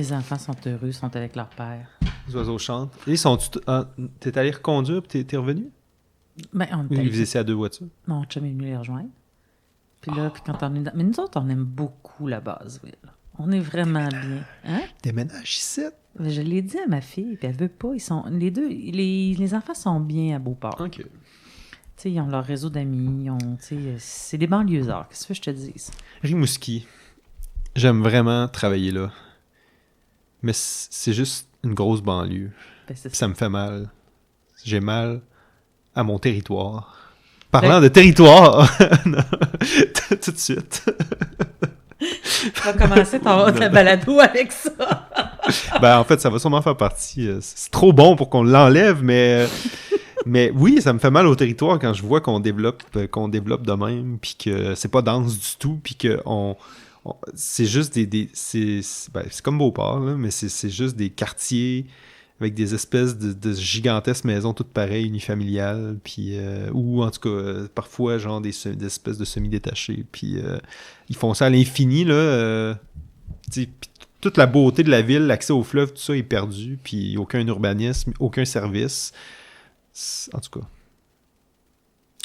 Les enfants sont heureux, sont avec leur père. Les oiseaux chantent. Et t'es allé reconduire puis t'es revenu? Ben, on est Ou allé- vous étiez à 2 voitures? Mon chum est venu les rejoindre. Puis là, puis quand on est mais nous autres, on aime beaucoup la Basseville. On est vraiment bien. Hein? Déménage ici? Je l'ai dit à ma fille, puis elle veut pas. Ils sont, les deux, les enfants sont bien à Beauport. OK. Tu sais, ils ont leur réseau d'amis. C'est des banlieusards. Qu'est-ce que je te dis? Rimouski. J'aime vraiment travailler là. Mais c'est juste une grosse banlieue. Ben, c'est Puis ça. ça me fait mal. J'ai mal à mon territoire. Parlant de territoire, non, tout de suite. Tu vas commencer ta balado avec ça. Ben, en fait, ça va sûrement faire partie. C'est trop bon pour qu'on l'enlève, mais oui, ça me fait mal au territoire quand je vois qu'on développe de même, puis que c'est pas dense du tout, puis que c'est juste c'est comme Beauport, là, mais c'est juste des quartiers avec des espèces de gigantesques maisons toutes pareilles, unifamiliales, puis ou en tout cas, parfois, genre des espèces de semi-détachés, puis ils font ça à l'infini, là. Puis toute la beauté de la ville, l'accès au fleuve, tout ça est perdu, puis aucun urbanisme, aucun service. En tout cas.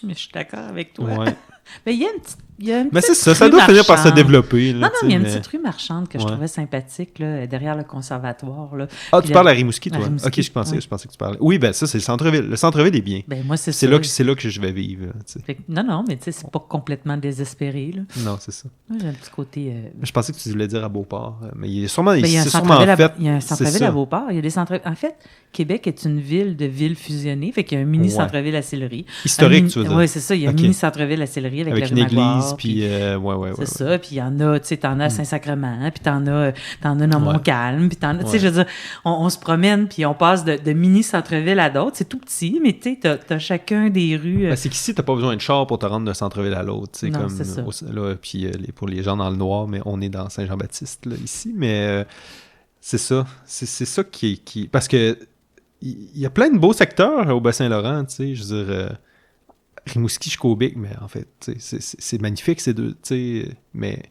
Mais je suis d'accord avec toi. Ouais. Mais il y a une petite. Mais c'est ça doit finir par se développer. Là, Non, mais il y a une mais... petite rue marchande que je Ouais. trouvais sympathique, là, derrière le conservatoire. Là. Ah, Puis tu parles à Rimouski, toi? Rimouski, Ok, je pensais ouais. que tu parlais. Oui, ben ça, c'est le centre-ville. Le centre-ville est bien. Ben, moi, c'est C'est ça. là que je vais vivre. Là, tu sais. Fait que- non, mais tu sais, c'est pas complètement désespéré. Là. Non, c'est ça. Moi, j'ai un petit côté. Je pensais que tu voulais dire à Beauport. Mais il y a sûrement, Ben, il y a un c'est sûrement centre-ville fait. il y a un c'est centre-ville ça. à Beauport. Il y a des centres. En fait, Québec est une ville de villes fusionnées. Fait qu'il y a un mini Ouais. centre-ville à Sillery. Historique, tu veux dire. Oui, c'est ça. Il y a Ok. un mini centre-ville à Sillery avec, Avec la une rue Magloire, église, puis... ouais. c'est ça, puis il y en a, tu sais, t'en as à Saint-Sacrement, puis t'en as dans Montcalm, puis t'en as, tu sais, Ouais. je veux dire, on se promène, puis on passe de mini-centre-ville à d'autres, c'est tout petit, mais tu sais, t'as chacun des rues... Ben, c'est qu'ici, t'as pas besoin de char pour te rendre d'un centre-ville à l'autre. C'est Non, comme c'est ça. Là, puis pour les gens dans le noir, mais on est dans Saint-Jean-Baptiste, là, ici. Mais c'est ça. C'est ça qui... Parce que il y a plein de beaux secteurs au Bas-Saint-Laurent, tu sais. Je veux dire... Rimouski, Chicobic, mais en fait, tu sais, c'est magnifique, ces deux, tu sais, mais...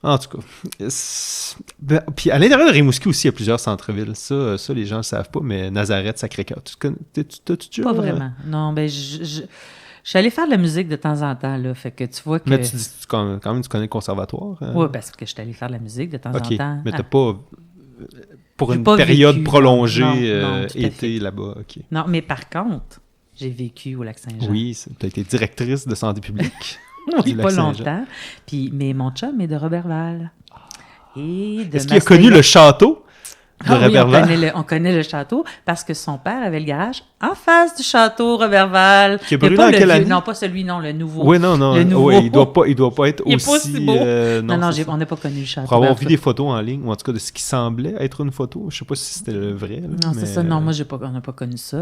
En tout cas. Puis à l'intérieur de Rimouski aussi, il y a plusieurs centres-villes. Ça, les gens ne le savent pas, mais Nazareth, Sacré-Cœur. Tu Pas vraiment. Non, ben, je suis allée faire de la musique de temps en temps, là, fait que tu vois que... Mais quand même, tu connais le conservatoire. Hein? Oui, parce que je suis allée faire de la musique de temps OK, en temps. mais t'as pas... Pour J'ai une pas période vécu, prolongée, non, tout à été fait. là-bas, OK. Non, mais par contre, j'ai vécu au Lac-Saint-Jean. Oui, t'as été directrice de santé publique. Oui, du pas Lac-Saint-Jean. longtemps. Puis, mais mon chum est de Roberval. Et de Est-ce qu'il a connu le château de Ah oui, Roberval? on connaît le château parce que son père avait le garage en face du château Roberval. Qui a Il y a brûlé pas en le quelle vieux- année? Non, pas celui, non, le nouveau. Oui, non. Le nouveau. Ouais, il doit pas être Il est aussi... pas aussi beau. Non, c'est ça. on n'a pas connu le château. Pour avoir Ben, vu des photos en ligne, ou en tout cas de ce qui semblait être une photo, je sais pas si c'était le vrai. Là, Non, mais... c'est ça. Non, moi, on n'a pas connu ça.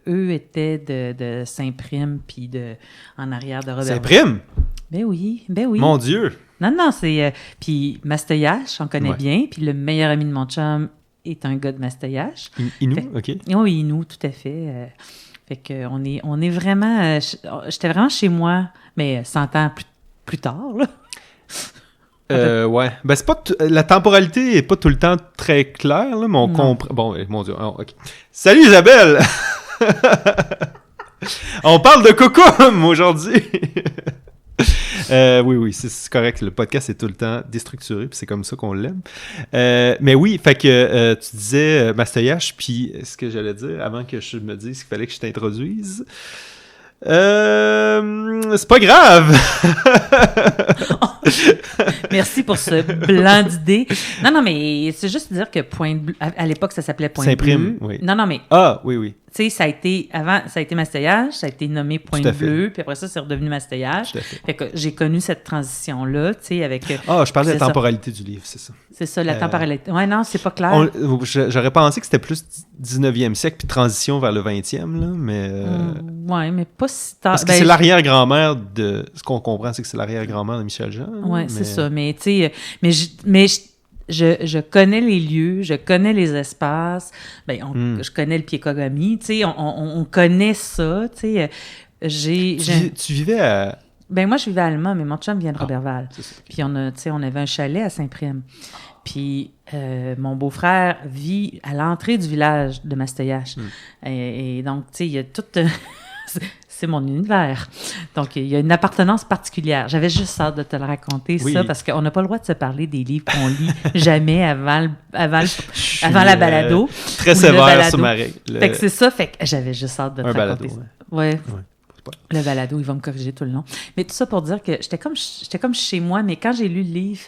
Eux étaient de Saint-Prime, puis en arrière de Roberval. Saint-Prime? Ben oui. Mon Dieu! Non, c'est... puis Masteuillache, on connaît Ouais. bien. Puis le meilleur ami de mon chum est un gars de Masteuillache. Inou, Fait- OK. Oui, nous, tout à fait. Fait que on est vraiment... j'étais vraiment chez moi, mais 100 ans plus tard, là. Ouais. Ben, c'est pas la temporalité est pas tout le temps très claire, là, mais on comprend. Bon, mon Dieu. OK. Salut Isabelle! On parle de Cocum aujourd'hui! Oui, c'est correct. Le podcast est tout le temps déstructuré, puis c'est comme ça qu'on l'aime. Mais oui, fait que tu disais Masteuillache, puis ce que j'allais dire avant que je me dise qu'il fallait que je t'introduise. C'est pas grave! Merci pour ce blanc d'idées. Non, mais c'est juste dire que Pointe-Bleue... À l'époque, ça s'appelait Saint-Prime, Pointe-Bleue. oui. Non, mais... Ah, oui. Tu sais, ça a été Masteuillache, ça a été nommé Tout à fait. Pointe-Bleue, puis après ça, c'est redevenu Masteuillache. Tout à fait. Fait que j'ai connu cette transition-là, tu sais, avec... Ah, je parlais de c'est la ça. temporalité du livre, c'est ça. C'est ça, la temporalité. Ouais, non, c'est pas clair. J'aurais pensé que c'était plus 19e siècle, puis transition vers le 20e, là, mais... Ouais, mais pas si tard. Parce que Ben, c'est l'arrière-grand-mère de... Ce qu'on comprend, c'est que c'est l'arrière-grand-mère de Michel Jean. Ouais, mais... c'est ça. Mais tu sais, je connais les lieux, je connais les espaces. Ben, je connais le Piekogami. Tu sais, on connaît ça. Tu sais, Tu vivais à... Ben moi, je vivais à Alma, mais mon chum vient de Roberval. C'est ça. Puis on avait un chalet à Saint-Prime. Puis mon beau-frère vit à l'entrée du village de Mastoyache. Et donc, tu sais, il y a tout... c'est mon univers. Donc, il y a une appartenance particulière. J'avais juste hâte de te le raconter, ça, parce qu'on n'a pas le droit de se parler des livres qu'on lit jamais avant la balado. Très sévère sur ma règle. Fait que c'est ça, fait que j'avais juste hâte de te raconter ça. Ouais. Le balado, il va me corriger tout le long. Mais tout ça pour dire que j'étais comme chez moi, mais quand j'ai lu le livre,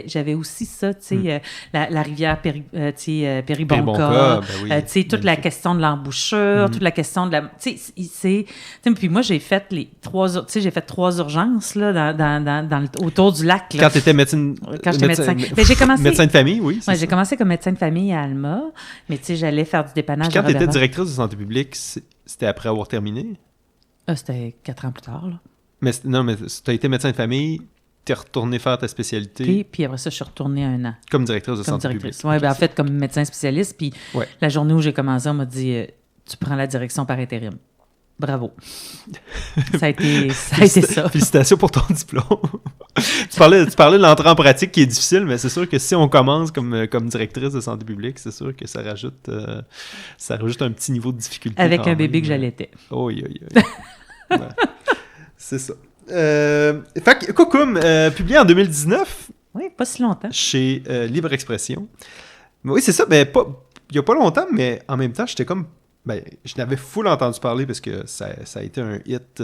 j'avais aussi ça, tu sais, la rivière Péribonka, tu sais, toute la question de l'embouchure, toute la question de la... Tu sais, puis moi, j'ai fait j'ai fait 3 urgences, là, autour du lac. Là. Quand tu étais médecin... Quand j'étais médecin. Mais j'ai commencé... Médecin de famille, oui. Ouais, j'ai commencé comme médecin de famille à Alma, mais tu sais, j'allais faire du dépannage. Puis quand tu étais directrice de santé publique, c'était après avoir terminé? C'était 4 ans plus tard, là. Mais tu as été médecin de famille, tu es retourné faire ta spécialité. Puis après ça, je suis retournée 1 an. Comme directrice de santé publique. Oui, ben en fait, comme médecin spécialiste. Puis la journée où j'ai commencé, on m'a dit tu prends la direction par intérim. Bravo. Ça a été ça. Félicitations pour ton diplôme. tu parlais de l'entrée en pratique qui est difficile, mais c'est sûr que si on commence comme directrice de santé publique, c'est sûr que ça rajoute un petit niveau de difficulté. Avec un bébé que j'allaitais. Oui. Ouais. C'est ça. Fait que Coucoum, publié en 2019. Oui, pas si longtemps. Chez Libre Expression. Oui, c'est ça. Ben, il n'y a pas longtemps, mais en même temps, j'étais comme... Ben, je n'avais full entendu parler parce que ça a été un hit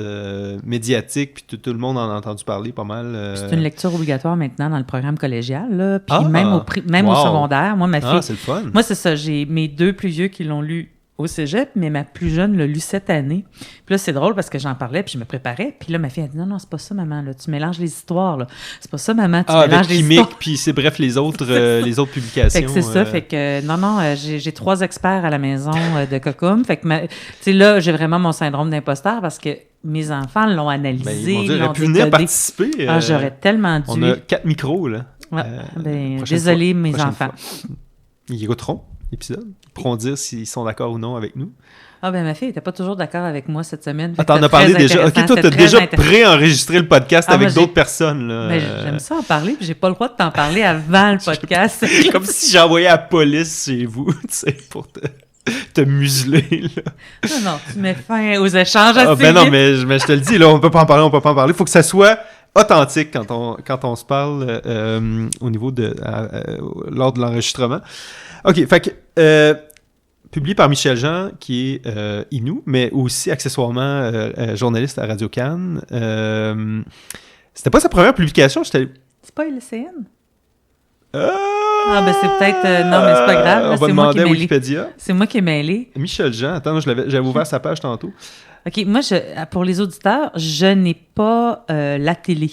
médiatique, puis tout le monde en a entendu parler pas mal. C'est une lecture obligatoire maintenant dans le programme collégial, là, puis même au secondaire. Moi, ma fille... c'est le fun. Moi, c'est ça. J'ai mes 2 plus vieux qui l'ont lu au cégep, mais ma plus jeune l'a lu cette année. Puis là, c'est drôle parce que j'en parlais, puis je me préparais. Puis là, ma fille a dit « Non, c'est pas ça, maman. Là. Tu mélanges les histoires. Là. C'est pas ça, maman. Tu mélanges les histoires. » Puis c'est bref, les autres publications. Fait que c'est ça. Fait que non, j'ai 3 experts à la maison de Coucoum. Fait que, tu sais, là, j'ai vraiment mon syndrome d'imposteur parce que mes enfants l'ont analysé. Ils m'ont dit, pu venir participer. J'aurais tellement dû. On a 4 micros, là. Ouais. Désolé, mes enfants. Ils écouteront l'épisode. Ils pourront dire s'ils sont d'accord ou non avec nous. Ah ben ma fille n'était pas toujours d'accord avec moi cette semaine. T'en as parlé déjà. Ok, toi, t'as déjà pré-enregistré le podcast avec d'autres personnes. Là. Mais j'aime ça en parler, puis j'ai pas le droit de t'en parler avant le podcast. Comme si j'envoyais la police chez vous, tu sais, pour te museler. Là. Non, tu mets fin aux échanges. Non, mais je te le dis, là, on peut pas en parler. Il faut que ça soit authentique quand on se parle au niveau lors de l'enregistrement. OK, fait que publié par Michel Jean, qui est Inou, mais aussi accessoirement journaliste à Radio-Can. C'était pas sa première publication. C'est pas LCN? Ben c'est peut-être... non, mais c'est pas grave. On va demander à Wikipédia. C'est moi qui ai mêlé. Michel Jean. Attends, j'avais ouvert sa page tantôt. OK, moi, pour les auditeurs, je n'ai pas la télé.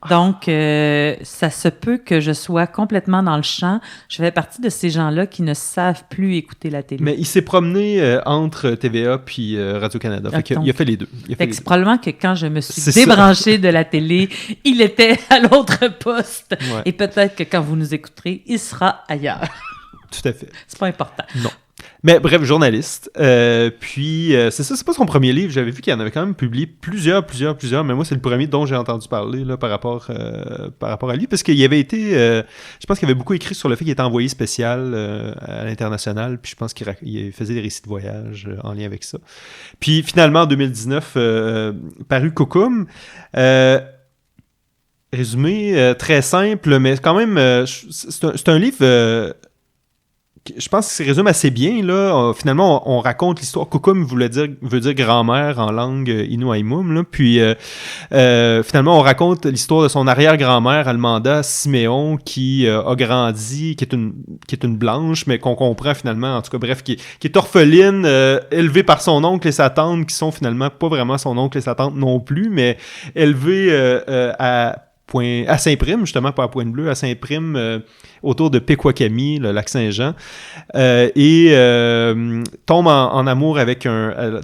Donc, ça se peut que je sois complètement dans le champ. Je fais partie de ces gens-là qui ne savent plus écouter la télé. Mais il s'est promené entre TVA puis Radio-Canada. Il a fait les deux. C'est probablement que quand je me suis débranché de la télé, il était à l'autre poste. Ouais. Et peut-être que quand vous nous écouterez, il sera ailleurs. Tout à fait. C'est pas important. Non. Mais bref, journaliste. Puis, c'est ça, c'est pas son premier livre. J'avais vu qu'il en avait quand même publié plusieurs. Mais moi, c'est le premier dont j'ai entendu parler là, par rapport à lui. Parce qu'il avait été... je pense qu'il avait beaucoup écrit sur le fait qu'il était envoyé spécial à l'international. Puis je pense qu'il faisait des récits de voyage en lien avec ça. Puis finalement, en 2019, paru Coucoum. Résumé très simple, mais quand même, c'est un livre... je pense que ça résume assez bien. Là. Finalement, on raconte l'histoire. Coucoum veut dire grand-mère en langue Inuaimum. Là. Puis, finalement, on raconte l'histoire de son arrière-grand-mère, Almanda Siméon, qui a grandi, qui est une blanche, mais qu'on comprend finalement, en tout cas, bref, qui est orpheline, élevée par son oncle et sa tante, qui sont finalement pas vraiment son oncle et sa tante non plus, mais élevée à Saint-Prime, justement, pas à Pointe-Bleue, à Saint-Prime, autour de Pequawakami, le lac Saint-Jean, et tombe en amour avec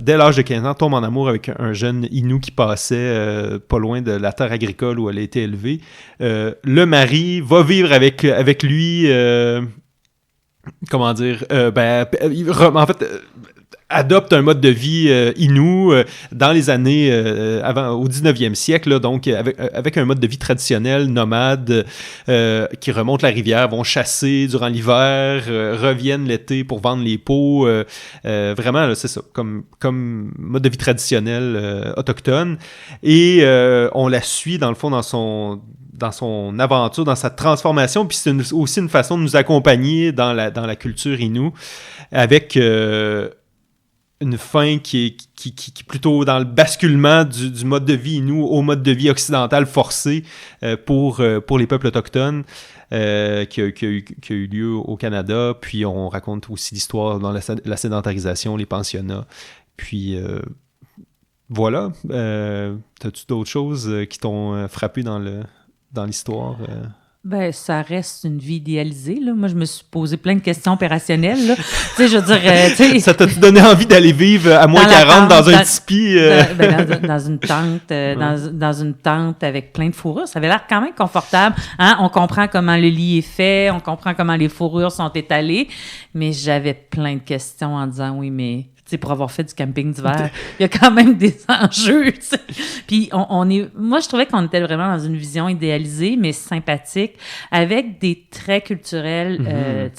dès l'âge de 15 ans, tombe en amour avec un jeune Inou qui passait pas loin de la terre agricole où elle a été élevée. Le mari va vivre avec lui, comment dire, en fait... adopte un mode de vie Innu dans les années au 19e siècle, là, donc avec un mode de vie traditionnel, nomade, qui remontent la rivière, vont chasser durant l'hiver, reviennent l'été pour vendre les peaux. Vraiment, là, c'est ça, comme mode de vie traditionnel autochtone. Et on la suit, dans le fond, dans son aventure, dans sa transformation, puis c'est aussi une façon de nous accompagner dans la culture Innu, avec une fin qui est plutôt dans le basculement du mode de vie Innu au mode de vie occidental forcé pour les peuples autochtones, qui a eu lieu au Canada. Puis on raconte aussi l'histoire dans la sédentarisation, les pensionnats. Puis voilà. T'as-tu d'autres choses qui t'ont frappé dans l'histoire? Ben, ça reste une vie idéalisée, là. Moi, je me suis posé plein de questions opérationnelles, là. Tu sais, je veux dire... ça t'a donné envie d'aller vivre à moins 40 dans un tipi? Dans une tente, dans une tente avec plein de fourrures. Ça avait l'air quand même confortable. Hein? On comprend comment le lit est fait, on comprend comment les fourrures sont étalées, mais j'avais plein de questions en disant, oui, mais... pour avoir fait du camping d'hiver, il y a quand même des enjeux. T'sais. Puis moi, je trouvais qu'on était vraiment dans une vision idéalisée, mais sympathique, avec des traits culturels,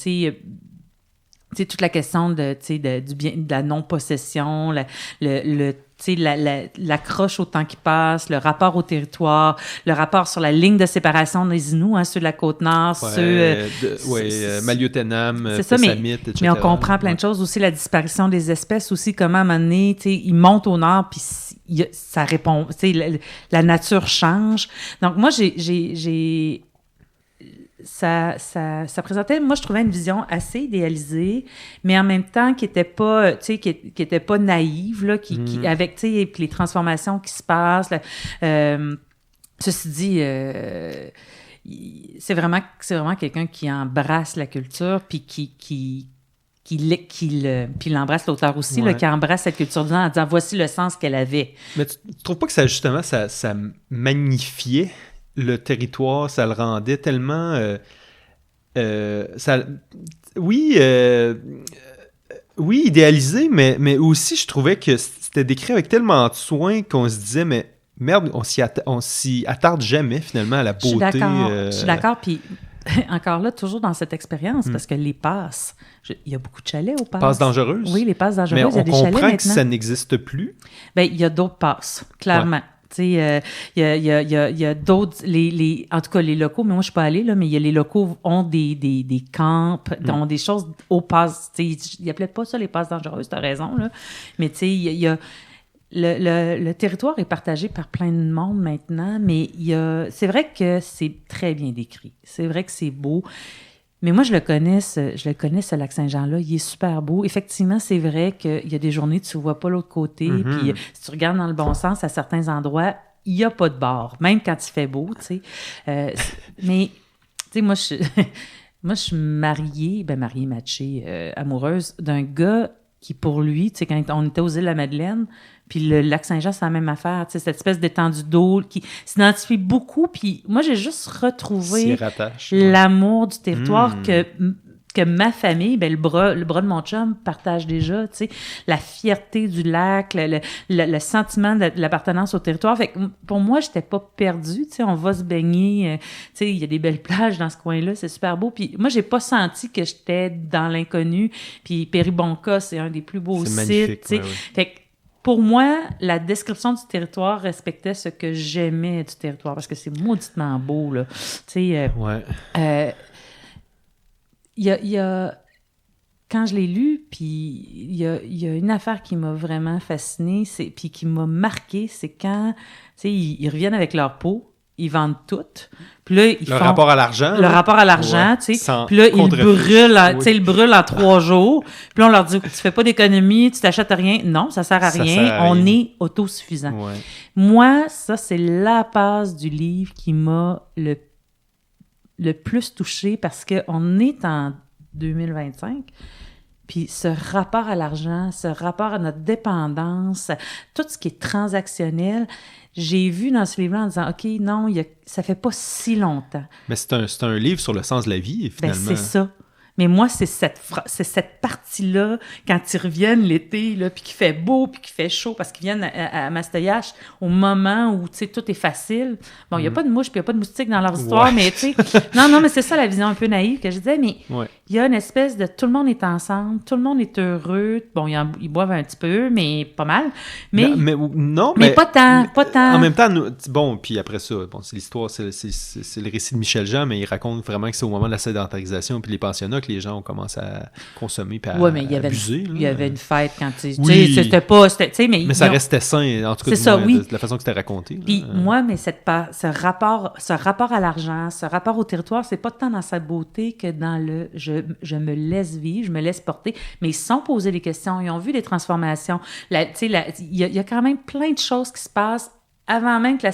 toute la question du bien, de la non-possession, l'accroche au temps qui passe, le rapport au territoire, le rapport sur la ligne de séparation des Inuits, ceux de la Côte-Nord, Maliotenam, Pessamit, etc. Mais on comprend plein de choses. Aussi, la disparition des espèces, aussi, comment, à un moment donné, ils montent au nord, puis ça répond, la nature change. Donc, moi, ça présentait, moi, je trouvais une vision assez idéalisée, mais en même temps qui était pas, qui était pas naïve, là, avec, puis les transformations qui se passent. Ceci dit, c'est vraiment quelqu'un qui embrasse la culture, puis puis il embrasse l'auteur aussi, là, qui embrasse cette culture en disant voici le sens qu'elle avait. Mais tu trouves pas que ça, justement, ça magnifiait le territoire, ça le rendait tellement... oui, idéalisé, mais aussi, je trouvais que c'était décrit avec tellement de soin qu'on se disait, mais merde, on s'y attarde jamais, finalement, à la beauté. Je suis d'accord, puis encore là, toujours dans cette expérience, parce que les passes, il y a beaucoup de chalets aux passes. Passes dangereuses? Oui, les passes dangereuses, il y a des chalets maintenant. Mais on comprend que ça n'existe plus? Bien, il y a d'autres passes, clairement. Ouais. Il y a d'autres, en tout cas les locaux, mais moi je suis pas allée, là, mais les locaux ont des camps, ont des choses aux passes. Ils appelaient pas ça les passes dangereuses, tu as raison, là. Mais le territoire est partagé par plein de monde maintenant, mais c'est vrai que c'est très bien décrit. C'est vrai que c'est beau. Mais moi, je le connais, ce lac Saint-Jean-là. Il est super beau. Effectivement, c'est vrai qu'il y a des journées où tu ne vois pas l'autre côté. Puis si tu regardes dans le bon sens, à certains endroits, il n'y a pas de bar, même quand il fait beau, tu sais. Mais, tu sais, moi, je suis mariée, matchée, amoureuse d'un gars qui, pour lui, tu sais, quand on était aux îles de la Madeleine, puis le lac Saint-Jean, c'est la même affaire, tu sais, cette espèce d'étendue d'eau qui s'identifie beaucoup. Puis moi, j'ai juste retrouvé l'amour du territoire que ma famille, le bras de mon chum partage déjà, tu sais, la fierté du lac, le sentiment de l'appartenance au territoire. Fait que pour moi, j'étais pas perdue, tu sais, on va se baigner, tu sais, il y a des belles plages dans ce coin-là, c'est super beau. Puis moi, j'ai pas senti que j'étais dans l'inconnu. Puis Péribonka, c'est un des plus beaux sites, tu sais. Fait que pour moi, la description du territoire respectait ce que j'aimais du territoire, parce que c'est mauditement beau, là. Tu sais, il y a quand je l'ai lu, puis il y a une affaire qui m'a vraiment fascinée, puis qui m'a marquée, c'est quand, tu sais, ils reviennent avec leur peau, ils vendent tout. Puis là, ils font rapport à l'argent. Le rapport à l'argent, tu sais. Puis là, ils le brûlent en 3 jours. Puis là, on leur dit, tu fais pas d'économie, tu t'achètes rien. Non, ça sert à rien. On est autosuffisant. Ouais. Moi, ça, c'est la passe du livre qui m'a le plus touchée, parce qu'on est en 2025. Puis ce rapport à l'argent, ce rapport à notre dépendance, tout ce qui est transactionnel, j'ai vu dans ce livre-là en disant, OK, non, ça fait pas si longtemps. Mais c'est un livre sur le sens de la vie, finalement. Ben, c'est ça. Mais moi, c'est cette partie-là, quand ils reviennent l'été, là, puis qu'il fait beau, puis qu'il fait chaud, parce qu'ils viennent à Mastoyache au moment où, tu sais, tout est facile. Bon, il n'y a pas de mouches, puis il n'y a pas de moustiques dans leur histoire, mais, tu sais... Non, mais c'est ça la vision un peu naïve que je disais, mais il y a une espèce de... Tout le monde est ensemble, tout le monde est heureux. Bon, ils boivent un petit peu, mais pas mal. Mais pas tant. En même temps, bon, puis après ça, bon, c'est l'histoire, c'est le récit de Michel Jean, mais il raconte vraiment que c'est au moment de la sédentarisation puis les pensionnats que les gens ont commencé à consommer puis à abuser. Il y avait une fête quand tu sais, c'était pas... Mais ça restait sain, en tout cas, de la façon que c'était raconté. Puis moi, mais ce rapport à l'argent, ce rapport au territoire, c'est pas tant dans sa beauté que dans le je me laisse vivre, je me laisse porter, mais ils se sont posés des questions, ils ont vu des transformations. Il y a quand même plein de choses qui se passent avant même que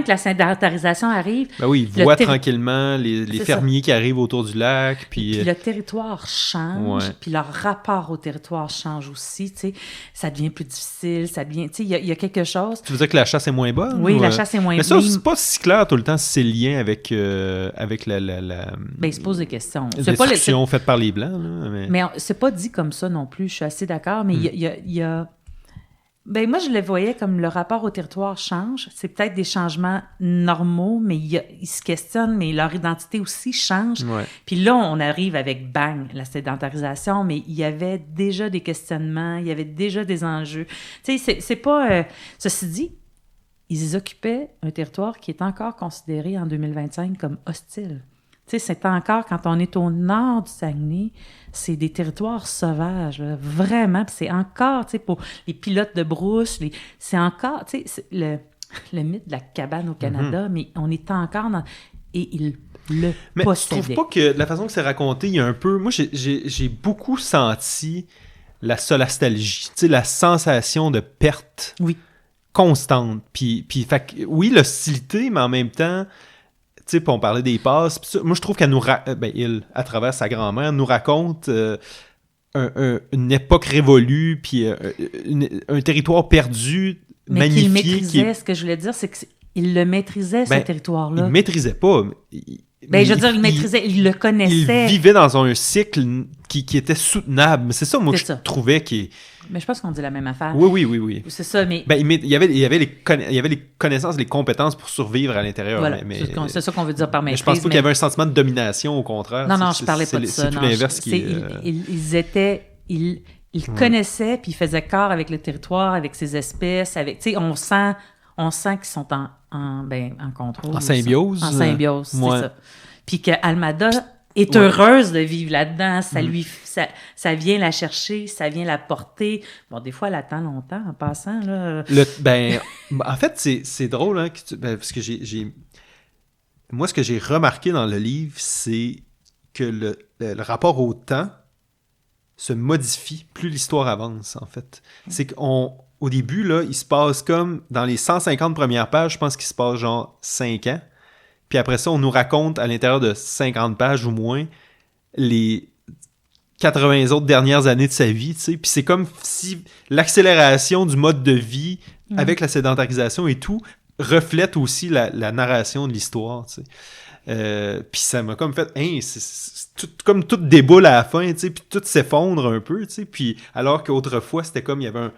la sédentarisation arrive. Ben oui, ils voient tranquillement les fermiers qui arrivent autour du lac. Puis le territoire change, puis leur rapport au territoire change aussi. Ça devient plus difficile, ça devient... Il y a quelque chose... Tu veux dire que la chasse est moins bonne? Oui, la chasse est moins bonne. Mais ça, c'est pas si clair tout le temps si c'est lié avec la... Ben, ils se posent des questions. Destruction faite par les Blancs. Là, mais c'est pas dit comme ça non plus, je suis assez d'accord, mais il y a... Ben moi, je le voyais comme le rapport au territoire change. C'est peut-être des changements normaux, mais ils se questionnent, mais leur identité aussi change. Puis là, on arrive avec bang, la sédentarisation, mais il y avait déjà des questionnements, il y avait déjà des enjeux. Tu sais, c'est pas... ceci dit, ils occupaient un territoire qui est encore considéré en 2025 comme hostile. Tu sais, c'est encore, quand on est au nord du Saguenay, c'est des territoires sauvages, là, vraiment. Puis c'est encore, tu sais, pour les pilotes de brousse, c'est encore, tu sais, le mythe de la cabane au Canada, mais on est encore dans... Et ils le possédaient. Mais tu trouves pas que la façon que c'est raconté, il y a un peu... Moi, j'ai beaucoup senti la solastalgie, tu sais, la sensation de perte constante. Puis oui, l'hostilité, mais en même temps... Tu sais, on parlait des passes. Moi, je trouve qu'elle il, à travers sa grand-mère, nous raconte une époque révolue, puis un territoire perdu, mais magnifié. Qu'il maîtrisait, ce que je voulais dire, c'est qu'il le maîtrisait, ce territoire-là. Il ne le maîtrisait pas. Je veux dire, il maîtrisait, il le connaissait. Il vivait dans un cycle qui était soutenable. C'est ça, moi, que je trouvais qui... Mais je pense qu'on dit la même affaire. Oui. C'est ça, mais... il y avait les connaissances, les compétences pour survivre à l'intérieur. Voilà, c'est ça qu'on veut dire par maîtrise. Mais je pense pas qu'il y avait un sentiment de domination, au contraire. Non, je parlais pas de ça. C'est tout l'inverse qui est... Ils connaissaient, puis ils faisaient corps avec le territoire, avec ses espèces, avec... Tu sais, on sent qu'ils sont en contrôle. En symbiose. En symbiose, c'est ça. Puis qu'Almada est heureuse de vivre là-dedans. Ça vient la chercher, ça vient la porter. Bon, des fois, elle attend longtemps en passant. Là. En fait, c'est drôle, hein, parce que moi, ce que j'ai remarqué dans le livre, c'est que le rapport au temps se modifie plus l'histoire avance, en fait. C'est qu'au début, là, il se passe comme dans les 150 premières pages, je pense qu'il se passe genre 5 ans. Puis après ça, on nous raconte à l'intérieur de 50 pages ou moins les 80 autres dernières années de sa vie, tu sais. Puis c'est comme si l'accélération du mode de vie avec la sédentarisation et tout reflète aussi la narration de l'histoire, tu sais. Puis ça m'a comme fait, comme tout déboule à la fin, tu sais, puis tout s'effondre un peu, tu sais. Puis alors qu'autrefois, c'était comme il y avait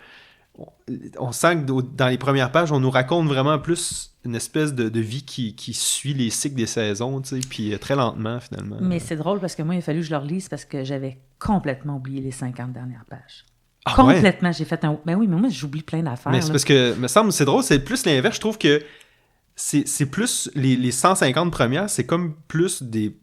on sent que dans les premières pages, on nous raconte vraiment plus une espèce de vie qui suit les cycles des saisons, tu sais, puis très lentement, finalement. Mais c'est drôle parce que moi, il a fallu que je le relise parce que j'avais complètement oublié les 50 dernières pages. Complètement, j'ai fait un... Ben oui, mais moi, j'oublie plein d'affaires. Mais c'est parce que, me semble, c'est drôle, c'est plus l'inverse. Je trouve que c'est plus... Les 150 premières, c'est comme plus des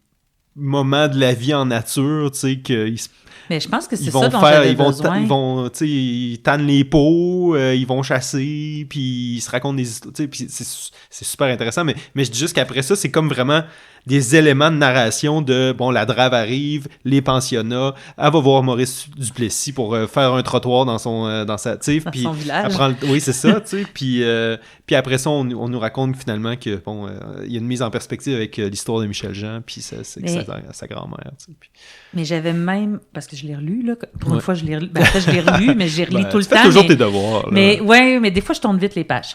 moments de la vie en nature, tu sais, qu'ils se... Mais je pense que c'est ça dont j'avais besoin. Ils tannent les peaux, ils vont chasser, puis ils se racontent des histoires. Puis c'est super intéressant, mais je dis juste qu'après ça, c'est comme vraiment des éléments de narration de, bon, la drave arrive, les pensionnats, elle va voir Maurice Duplessis pour faire un trottoir dans son village. Oui, c'est ça, tu sais. Puis après ça, on nous raconte finalement que, bon, il y a une mise en perspective avec l'histoire de Michel Jean, puis sa grand-mère, tu sais. Mais j'avais même, parce que je l'ai relu, là, pour une fois, je l'ai relu. Après, je l'ai relu, mais j'ai relu tout le temps. Tu fais toujours tes devoirs. Là. Mais des fois, je tourne vite les pages.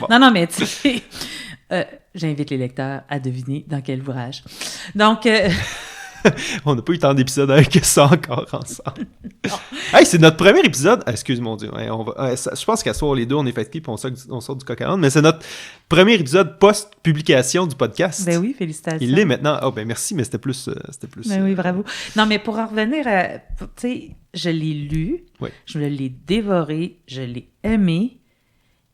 Non, mais tu sais, j'invite les lecteurs à deviner dans quel ouvrage. Donc... On n'a pas eu tant d'épisodes avec ça encore ensemble. Hey, c'est notre premier épisode. Excuse-moi, Dieu. Je pense qu'à soir, les deux, on est fatigués et on sort du coq à l'âne, mais c'est notre premier épisode post-publication du podcast. Ben oui, félicitations. Il l'est maintenant. Oh, ben merci, mais c'était plus. Ben oui, bravo. Non, mais pour en revenir à. Tu sais, je l'ai lu, je l'ai dévoré, je l'ai aimé,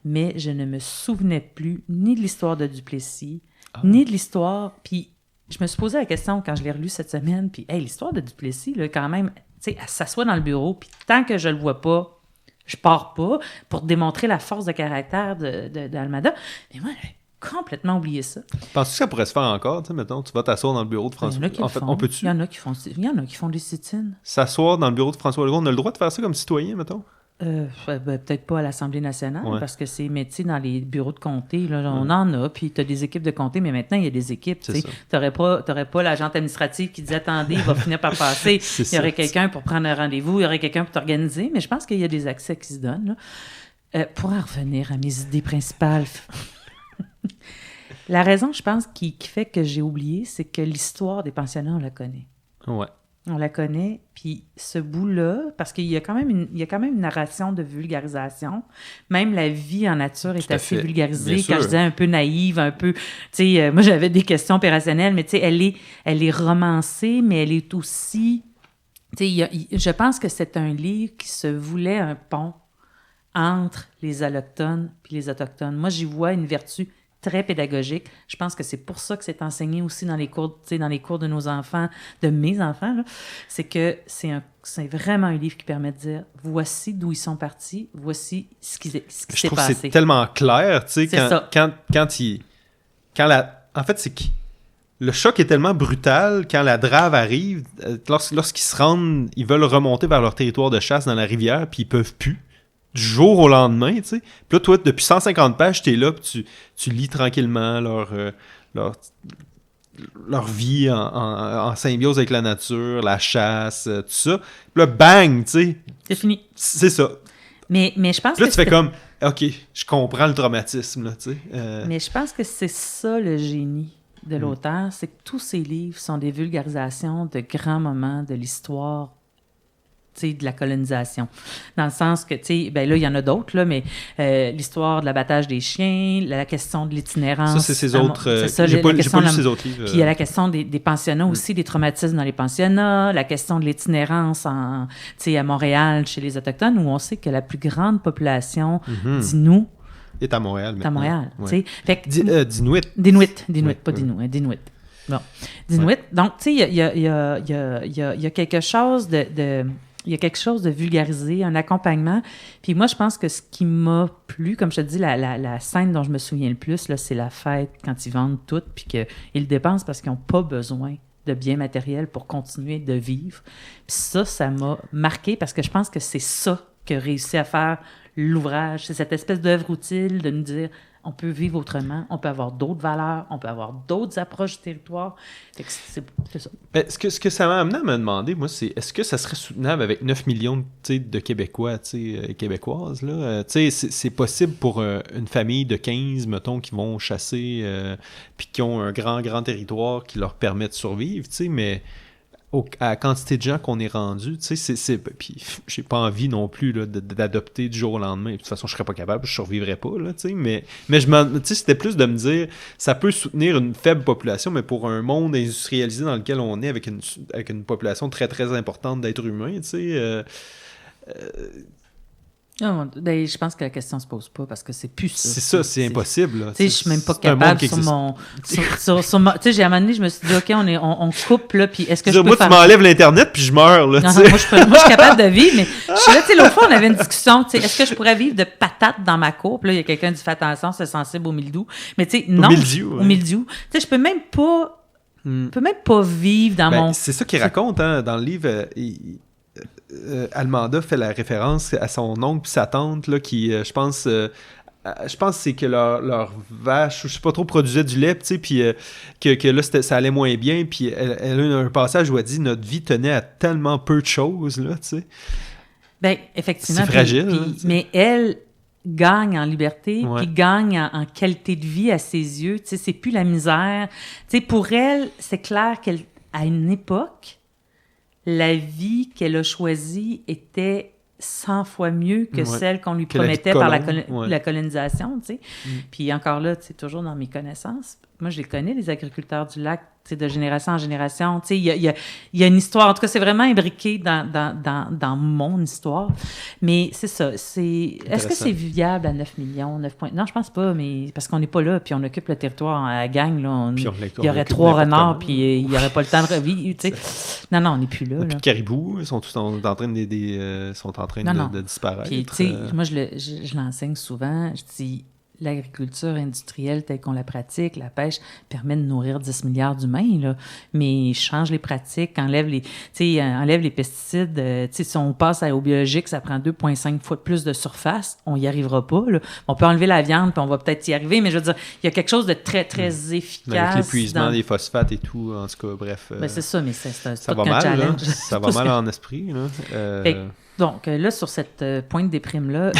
mais je ne me souvenais plus ni de l'histoire de Duplessis, ni de l'histoire. Puis. Je me suis posé la question quand je l'ai relu cette semaine, puis l'histoire de Duplessis, là, quand même, tu sais, elle s'assoit dans le bureau, puis tant que je le vois pas, je pars pas pour démontrer la force de caractère d'Almada. Mais moi, j'ai complètement oublié ça. Penses-tu que ça pourrait se faire encore, tu sais, mettons, tu vas t'asseoir dans le bureau de François Legault? En fait, on peut-tu? Il y en a qui font des sit-ins. S'asseoir dans le bureau de François Legault, on a le droit de faire ça comme citoyen, mettons? Peut-être pas à l'Assemblée nationale, parce que c'est métier dans les bureaux de comté. Là, on en a, puis tu as des équipes de comté, mais maintenant, il y a des équipes. Tu n'aurais pas l'agente administrative qui dit « Attendez, il va finir par passer. » Il y aurait quelqu'un pour prendre un rendez-vous, il y aurait quelqu'un pour t'organiser, mais je pense qu'il y a des accès qui se donnent. Là. Pour en revenir à mes idées principales, la raison, je pense, qui fait que j'ai oublié, c'est que l'histoire des pensionnats, on la connaît. Ouais. On la connaît, puis ce bout-là, parce qu'il y a quand même une narration de vulgarisation. Même la vie en nature est assez vulgarisée. Quand je disais un peu naïve, un peu... Tu sais, moi, j'avais des questions opérationnelles, mais tu sais, elle est romancée, mais elle est aussi... Tu sais, je pense que c'est un livre qui se voulait un pont entre les allochtones et les autochtones. Moi, j'y vois une vertu très pédagogique. Je pense que c'est pour ça que c'est enseigné aussi dans les cours, dans les cours de nos enfants, de mes enfants. Là. C'est que c'est vraiment un livre qui permet de dire voici d'où ils sont partis, voici ce qui s'est passé. Je trouve que c'est tellement clair, tu sais, en fait, c'est que le choc est tellement brutal quand la drave arrive, lorsqu'ils se rendent, ils veulent remonter vers leur territoire de chasse dans la rivière, puis ils peuvent plus. Du jour au lendemain, tu sais. Puis là, toi, depuis 150 pages, t'es là, puis tu lis tranquillement leur vie en symbiose avec la nature, la chasse, tout ça. Puis là, bang, tu sais. C'est fini. C'est ça. Mais je pense puis là, tu fais comme, OK, je comprends le traumatisme, là, tu sais. Mais je pense que c'est ça le génie de l'auteur, c'est que tous ses livres sont des vulgarisations de grands moments de l'histoire de la colonisation. Dans le sens que, ben là, il y en a d'autres, là, mais l'histoire de l'abattage des chiens, la question de l'itinérance. Ça, c'est ses autres... j'ai pas lu ses autres livres. Puis il y a la question des pensionnats aussi, des traumatismes dans les pensionnats, la question de l'itinérance à Montréal, chez les Autochtones, où on sait que la plus grande population d'Inuits est à Montréal. C'est à Montréal, tu sais. D'Inuits. D'Inuits, pas d'Inuits, d'Inuits. Bon, d'Inuits. Ouais. Donc, tu sais, il y a quelque chose il y a quelque chose de vulgarisé, un accompagnement. Puis moi, je pense que ce qui m'a plu, comme je te dis, la scène dont je me souviens le plus, là, c'est la fête quand ils vendent tout, puis qu'ils le dépensent parce qu'ils n'ont pas besoin de biens matériels pour continuer de vivre. Puis ça m'a marqué parce que je pense que c'est ça que réussit à faire l'ouvrage. C'est cette espèce d'œuvre utile de nous dire on peut vivre autrement, on peut avoir d'autres valeurs, on peut avoir d'autres approches du territoire. C'est ça. Ben, ce que ça m'a amené à me demander, moi, c'est est-ce que ça serait soutenable avec 9 millions de Québécois, Québécoises, là? C'est possible pour une famille de 15, mettons, qui vont chasser puis qui ont un grand territoire qui leur permet de survivre, mais à la quantité de gens qu'on est rendu, puis j'ai pas envie non plus là, d'adopter du jour au lendemain. De toute façon, je serais pas capable, je survivrais pas, là, mais c'était plus de me dire, ça peut soutenir une faible population, mais pour un monde industrialisé dans lequel on est, avec une population très, très importante d'êtres humains, je pense que la question se pose pas parce que c'est plus ça. C'est ça, c'est impossible. Je suis même pas capable sur mon... Tu sais, à un moment donné, je me suis dit, OK, on coupe, là, puis est-ce que je peux moi, tu m'enlèves l'Internet, puis je meurs, là, moi, je suis capable de vivre, mais je suis là, tu sais, l'autre fois, on avait une discussion, tu sais, est-ce que je pourrais vivre de patates dans ma cour? Puis là, il y a quelqu'un qui dit, fais attention, c'est sensible au mildiou. Mais tu sais, non. Au mildiou. Tu sais, je peux même pas vivre dans mon... C'est ça qu'il raconte, hein, dans le livre, Almada fait la référence à son oncle puis sa tante là, qui, je pense c'est que leur vache, je sais pas trop, produisait du lait, tu sais, puis que là, ça allait moins bien, puis elle a eu un passage où elle dit « Notre vie tenait à tellement peu de choses, là, tu sais. » Ben, effectivement. C'est fragile. Mais elle, gagne en liberté, puis gagne en qualité de vie à ses yeux. Tu sais, c'est plus la misère. Tu sais, pour elle, c'est clair qu'à une époque, la vie qu'elle a choisie était 100 fois mieux que celle qu'on lui promettait par la colonisation, tu sais. Puis encore là, tu sais, toujours dans mes connaissances, moi, je les connais, les agriculteurs du lac, tu sais, de génération en génération. Tu sais, il y a une histoire. En tout cas, c'est vraiment imbriqué dans mon histoire. Mais c'est ça. Est-ce que c'est viable à 9 millions, 9 points? Non, je pense pas, mais parce qu'on n'est pas là, puis on occupe le territoire à la gang. Là, il y aurait 3 renards, puis il n'y aurait pas le temps de revivre. Tu sais. Non, on n'est plus là. Puis caribous, ils sont tous en train de disparaître. Puis, tu sais, moi, je l'enseigne souvent. Je dis... L'agriculture industrielle telle qu'on la pratique, la pêche, permet de nourrir 10 milliards d'humains, là. Mais change les pratiques, enlève les pesticides. Si on passe au biologique, ça prend 2,5 fois plus de surface. On n'y arrivera pas, là. On peut enlever la viande, puis on va peut-être y arriver, mais je veux dire, il y a quelque chose de très, très efficace. Avec l'épuisement des phosphates et tout, en tout cas, bref. C'est ça, mais c'est ça va mal, challenge. Ça va mal en esprit, là. Donc, là, sur cette pointe des primes-là,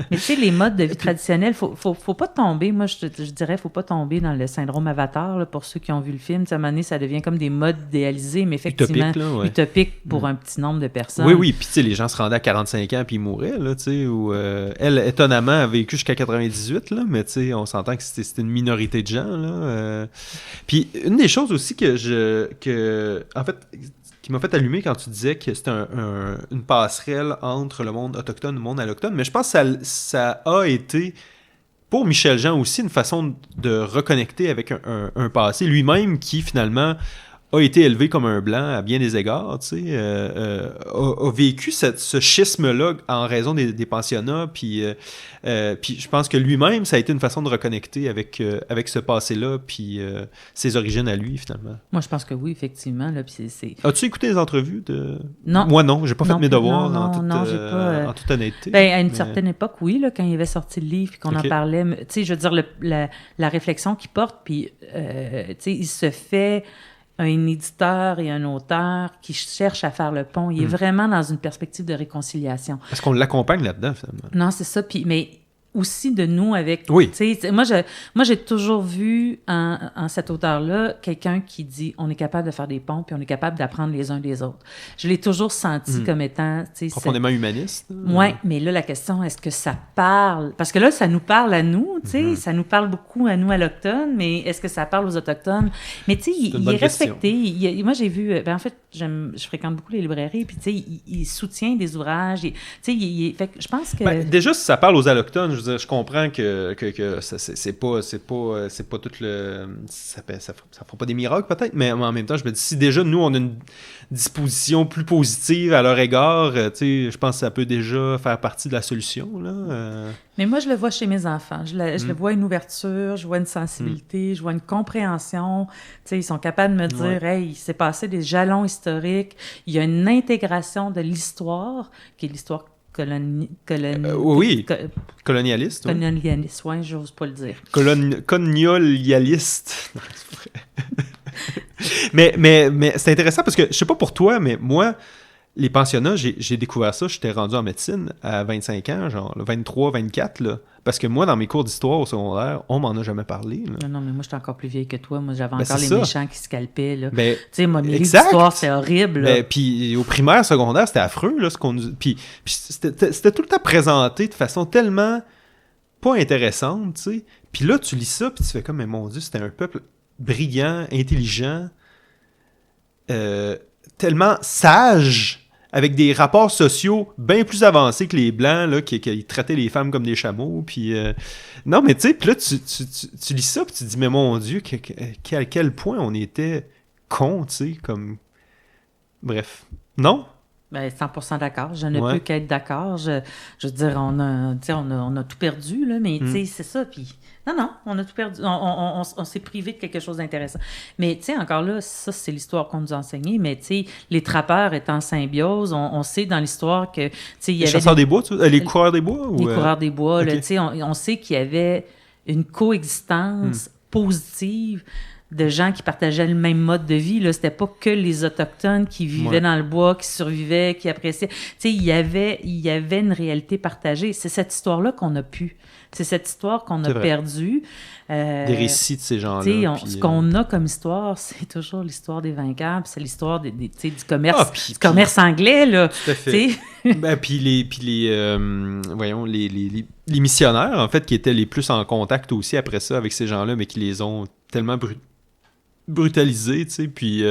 mais tu sais, les modes de vie traditionnels, faut pas tomber, moi, je dirais, faut pas tomber dans le syndrome Avatar, là, pour ceux qui ont vu le film. À un moment donné, ça devient comme des modes idéalisés, mais effectivement, utopiques pour un petit nombre de personnes. Oui, puis tu sais, les gens se rendaient à 45 ans puis ils mouraient, là, tu sais, ou elle, étonnamment, a vécu jusqu'à 98, là, mais tu sais, on s'entend que c'était une minorité de gens, là. Puis une des choses aussi en fait, qui m'a fait allumer quand tu disais que c'était une passerelle entre le monde autochtone et le monde allochtone. Mais je pense que ça a été, pour Michel Jean aussi, une façon de reconnecter avec un passé lui-même qui, finalement, a été élevé comme un blanc à bien des égards, tu sais, a vécu ce schisme-là en raison des pensionnats, puis je pense que lui-même, ça a été une façon de reconnecter avec ce passé-là, puis ses origines à lui, finalement. Moi, je pense que oui, effectivement. Là, puis c'est... As-tu écouté les entrevues de... Non. Moi, non, j'ai pas fait mes devoirs en toute honnêteté. Ben, à une certaine époque, oui, là, quand il avait sorti le livre, puis qu'on en parlait, tu sais, je veux dire, la réflexion qu'il porte, puis, tu sais, il se fait... un éditeur et un auteur qui cherche à faire le pont. Il est vraiment dans une perspective de réconciliation. Parce qu'on l'accompagne là-dedans, finalement. Non, c'est ça. Puis, mais aussi de nous avec... Oui. Moi, j'ai toujours vu en cet auteur-là quelqu'un qui dit on est capable de faire des ponts puis on est capable d'apprendre les uns des autres. Je l'ai toujours senti comme étant... Profondément humaniste. Oui, mais là, la question, est-ce que ça parle... Parce que là, ça nous parle à nous, tu sais, ça nous parle beaucoup à nous, allochtones, mais est-ce que ça parle aux Autochtones? Mais tu sais, il est respecté. Moi, j'ai vu... en fait, je fréquente beaucoup les librairies, puis tu sais, il soutient des ouvrages. Tu sais, fait que je pense que... déjà, si ça parle aux allochtones, je veux dire, je comprends que c'est pas tout le... Ça fera pas des miracles, peut-être, mais en même temps, je me dis, si déjà, nous, on a une disposition plus positive à leur égard, tu sais, je pense que ça peut déjà faire partie de la solution, là. Mais moi, je le vois chez mes enfants. Je le vois une ouverture, je vois une sensibilité, je vois une compréhension. Tu sais, ils sont capables de me dire, hey, il s'est passé des jalons historiques. Il y a une intégration de l'histoire, qui est l'histoire colonialiste. Colonialiste, oui, j'ose pas le dire. Colonialiste. mais c'est intéressant parce que, je sais pas pour toi, mais moi, les pensionnats, j'ai découvert ça, j'étais rendu en médecine à 25 ans, genre 23, 24, là. Parce que moi, dans mes cours d'histoire au secondaire, on m'en a jamais parlé. Là. Non, mais moi, j'étais encore plus vieille que toi. Moi, j'avais encore les méchants qui scalpaient. Tu sais, moi, mes exact. d'histoire, c'est horrible. Puis au primaire, secondaire, c'était affreux. Là, puis c'était tout le temps présenté de façon tellement pas intéressante, tu sais. Puis là, tu lis ça, puis tu fais comme, mais mon Dieu, c'était un peuple brillant, intelligent, tellement sage, avec des rapports sociaux bien plus avancés que les Blancs, là, qui traitaient les femmes comme des chameaux. Puis, non, mais tu sais, puis là, tu lis ça, puis tu te dis, mais mon Dieu, à quel point on était cons, tu sais, comme... Bref. Non? Ben, 100% d'accord. Je ne peux qu'être d'accord. Je veux dire, on a tout perdu, là, mais tu sais, c'est ça, puis... Non, on a tout perdu. On s'est privé de quelque chose d'intéressant. Mais, tu sais, encore là, ça, c'est l'histoire qu'on nous a enseignée. Mais, tu sais, les trappeurs étaient en symbiose. On sait dans l'histoire que, tu sais, il y avait... Les chasseurs des bois, les coureurs des bois? Les coureurs des bois, tu sais, on sait qu'il y avait une coexistence positive de gens qui partageaient le même mode de vie. Là. C'était pas que les Autochtones qui vivaient dans le bois, qui survivaient, qui appréciaient. Tu sais, il y avait une réalité partagée. C'est cette histoire-là qu'on n'a plus. C'est cette histoire qu'on a perdue. Des récits de ces gens-là. Ce qu'on a comme histoire, c'est toujours l'histoire des vainqueurs, puis c'est l'histoire du commerce anglais. Là, tout à fait. Puis les missionnaires, en fait, qui étaient les plus en contact aussi après ça avec ces gens-là, mais qui les ont tellement brutalisés, tu sais, puis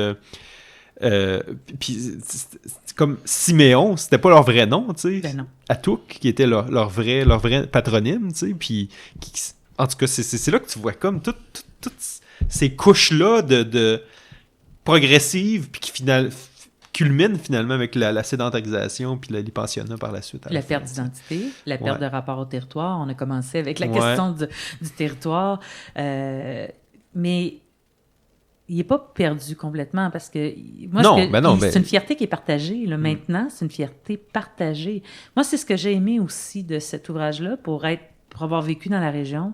comme Siméon, c'était pas leur vrai nom, tu sais. Ben non. Atouk, qui était leur vrai patronyme, tu sais, puis en tout cas, c'est là que tu vois comme toutes ces couches-là de progressives, puis qui culminent finalement avec la sédentarisation puis les pensionnats par la suite. La perte d'identité, la perte de rapport au territoire. On a commencé avec la question du territoire. Mais il n'est pas perdu complètement parce que moi, c'est une fierté qui est partagée. Là. Maintenant, c'est une fierté partagée. Moi, c'est ce que j'ai aimé aussi de cet ouvrage-là pour avoir vécu dans la région.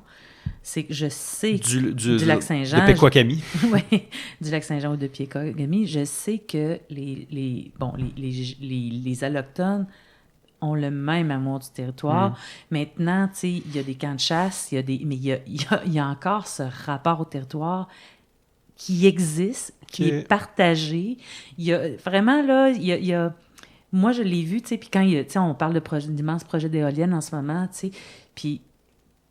C'est que je sais du lac Saint-Jean. De Pequawakami. Oui, du lac Saint-Jean ou de Pequawakami. Je sais que les Allochtones ont le même amour du territoire. Maintenant, tu sais, il y a des camps de chasse, mais il y a encore ce rapport au territoire qui existe, qui est partagé. Il y a vraiment, là, il y a moi, je l'ai vu, tu sais, puis quand on parle d'immenses projets d'éoliennes en ce moment, tu sais, puis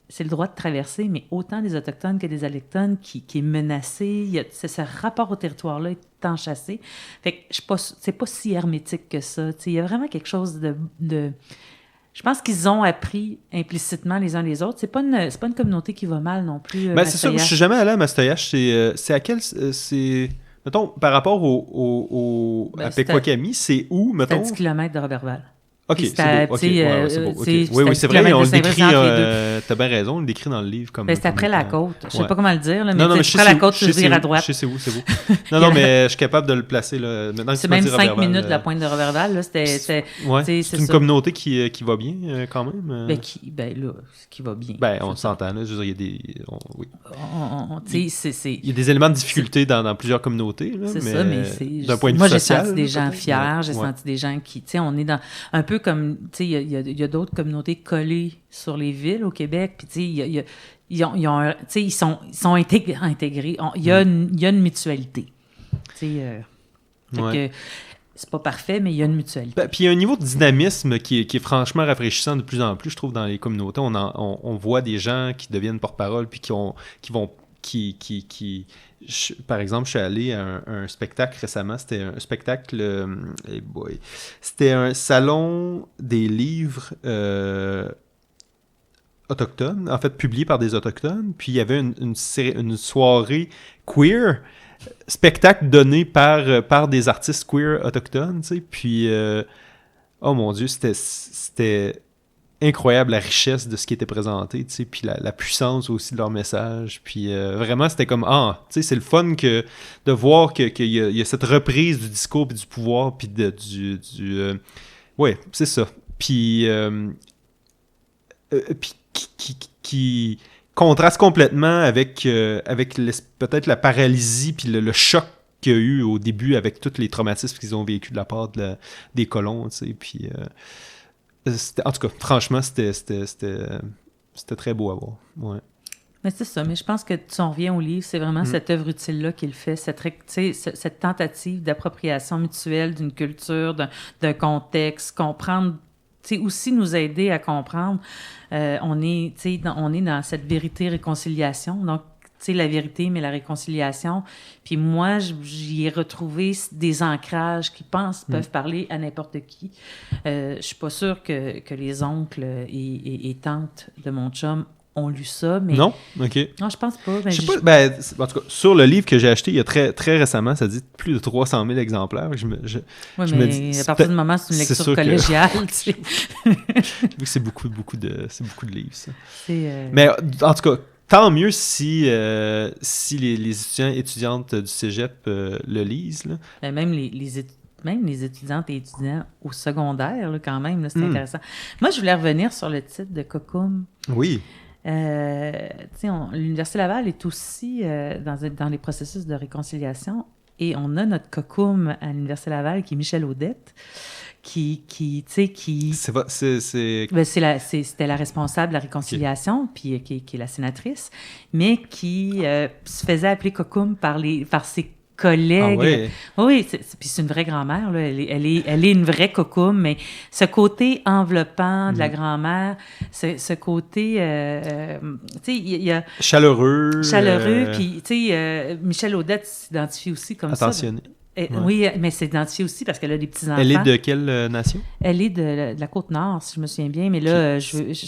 c'est le droit de traverser, mais autant des Autochtones que des Allochtones qui est menacé. Ce rapport au territoire-là est enchâssé. Fait que c'est pas si hermétique que ça. Il y a vraiment quelque chose de... Je pense qu'ils ont appris implicitement les uns les autres. C'est pas une communauté qui va mal non plus. C'est ça, je suis jamais allé à Mastoyache. C'est à quel... Mettons, par rapport à Pequawakami, c'est où, mettons? C'est à 10 km de Roberval. OK, c'est beau. Oui, c'est vrai, on le décrit, t'as bien raison, on le décrit dans le livre comme... c'est après la côte. Je sais pas comment le dire, là, mais c'est après la côte, tu veux dire à droite. Je sais où, c'est où. Non, mais je suis capable de le placer, là. Maintenant, c'est même 5 minutes de la pointe de Roberval, là. C'est une communauté qui va bien, quand même. Qui va bien. On s'entend, là. Je veux dire, il y a des... Il y a des éléments de difficulté dans plusieurs communautés, là. C'est ça, mais d'un point de vue social. Moi, j'ai senti des gens fiers, j'ai senti des gens qui... Tu sais, on est dans... Un peu comme, tu sais, il y a d'autres communautés collées sur les villes au Québec, puis tu sais, ils sont intégrés. Il y a une mutualité. Tu sais, que c'est pas parfait, mais il y a une mutualité. Puis il y a un niveau de dynamisme qui est franchement rafraîchissant de plus en plus, je trouve, dans les communautés. On voit des gens qui deviennent porte-parole, puis par exemple, je suis allé à un spectacle récemment. C'était un spectacle... c'était un salon des livres autochtones, en fait, publié par des Autochtones. Puis il y avait une soirée queer, spectacle donné par des artistes queer autochtones, tu sais. Puis, oh mon Dieu, c'était incroyable la richesse de ce qui était présenté, tu sais, puis la puissance aussi de leur message, puis vraiment c'était comme tu sais, c'est le fun de voir qu'il y a cette reprise du discours puis du pouvoir puis ouais, c'est ça, puis qui contraste complètement avec peut-être la paralysie puis le choc qu'il y a eu au début avec tous les traumatismes qu'ils ont vécu de la part des colons, tu sais, puis en tout cas, franchement, c'était très beau à voir. Ouais. Mais c'est ça. Mais je pense que si on revient au livre, c'est vraiment cette œuvre utile-là qu'il fait, cette tentative d'appropriation mutuelle d'une culture, d'un contexte, comprendre, aussi nous aider à comprendre. On est dans cette vérité-réconciliation. Donc, la vérité, mais la réconciliation. Puis moi, j'y ai retrouvé des ancrages qui peuvent parler à n'importe qui. Je suis pas sûre que les oncles et tantes de mon chum ont lu ça, mais... Non? OK. Non, je pense pas. Je sais pas, en tout cas, sur le livre que j'ai acheté il y a très, très récemment, ça dit plus de 300 000 exemplaires. me dis, à partir du moment où c'est une lecture collégiale, tu sais. Oui, c'est beaucoup de livres, ça. Mais en tout cas, tant mieux si les étudiants et étudiantes du cégep le lisent. Là. Même les étudiantes et étudiants au secondaire, là, quand même, là, c'est intéressant. Moi, je voulais revenir sur le titre de Kokum. Oui. l'Université Laval est aussi dans les processus de réconciliation et on a notre COCUM à l'Université Laval qui est Michel Audette, c'était la responsable de la réconciliation, puis qui est la sénatrice, mais qui se faisait appeler COCUM par ses collègues. Ah ouais. Oui, puis c'est une vraie grand-mère, là. Elle est une vraie COCUM, mais ce côté enveloppant de la grand-mère, ce côté, tu sais, il y a... Chaleureux, puis tu sais, Michel Audette s'identifie aussi comme attentionné. ça. Oui, mais c'est identifié aussi parce qu'elle a des petits-enfants. Elle est de quelle nation? Elle est de la Côte-Nord, si je me souviens bien, mais là,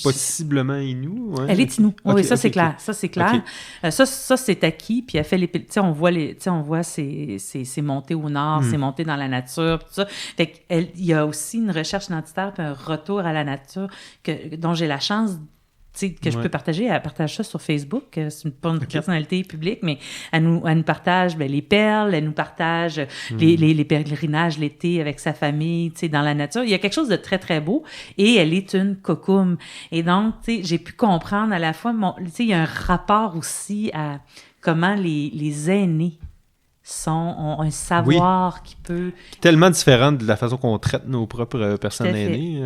possiblement Inou. Ouais. Elle est Inou. Oui, ça, c'est clair. Ça, c'est clair. Okay. Ça, c'est acquis, puis elle fait tu sais, on voit ses montées au nord, ses montées dans la nature, tout ça. Fait qu'il y a aussi une recherche identitaire, puis un retour à la nature dont j'ai la chance que je peux partager. Elle partage ça sur Facebook. C'est pas une personnalité publique, mais elle nous partage les perles, elle nous partage les pèlerinages l'été avec sa famille, dans la nature. Il y a quelque chose de très, très beau et elle est une COCUM. Et donc, j'ai pu comprendre à la fois, il y a un rapport aussi à comment les aînés ont un savoir qui peut... Tellement différent de la façon qu'on traite nos propres personnes aînées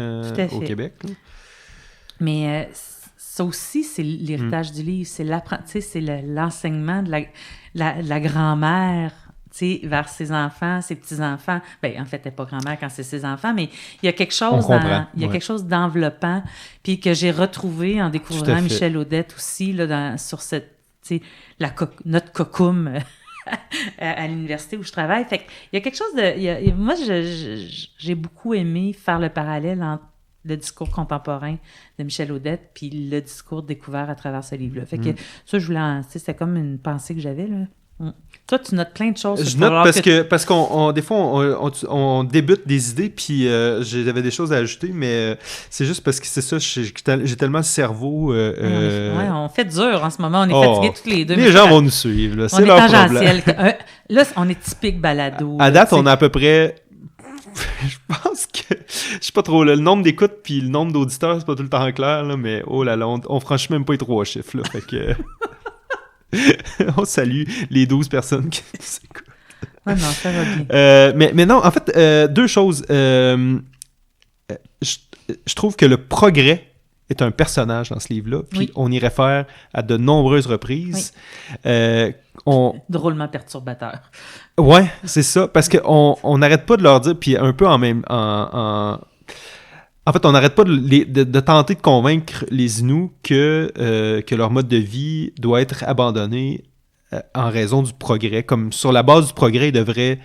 au Québec. Là. Mais... ça aussi, c'est l'héritage du livre, c'est l'enseignement de la grand-mère vers ses enfants, ses petits-enfants. Bien, en fait, elle n'est pas grand-mère quand c'est ses enfants, mais il y a quelque chose, quelque chose d'enveloppant, puis que j'ai retrouvé en découvrant Michel Audette aussi, là, sur notre COCUM à l'université où je travaille. Fait qu'il y a quelque chose de... moi, j'ai beaucoup aimé faire le parallèle entre le discours contemporain de Michel Audette, puis le discours découvert à travers ce livre-là. Fait que ça, je voulais... c'était comme une pensée que j'avais, là. Toi, tu notes plein de choses. Je note parce qu'on des fois, on débute des idées, puis j'avais des choses à ajouter, mais c'est juste parce que c'est ça, j'ai tellement le cerveau... Ouais, on fait dur en ce moment, on est fatigués tous les deux. Les gens vont nous suivre, là, c'est leur problème. Là, on est typique balado. À date, on a à peu près... Je pense que... Je sais pas trop, là, le nombre d'écoutes puis le nombre d'auditeurs, c'est pas tout le temps clair, là, mais oh là là, on franchit même pas les 3 chiffres, là, fait que... on salue les 12 personnes qui nous écoutent. Ouais, non, ça va bien. Mais non, en fait, 2 choses. Je trouve que le progrès est un personnage dans ce livre-là, puis on y réfère à de nombreuses reprises. Drôlement perturbateur. Ouais, c'est ça, parce qu'on n'arrête pas de leur dire, puis un peu en même... En fait, on n'arrête pas de tenter de convaincre les Inuits que leur mode de vie doit être abandonné en raison du progrès. Comme sur la base du progrès, ils devraient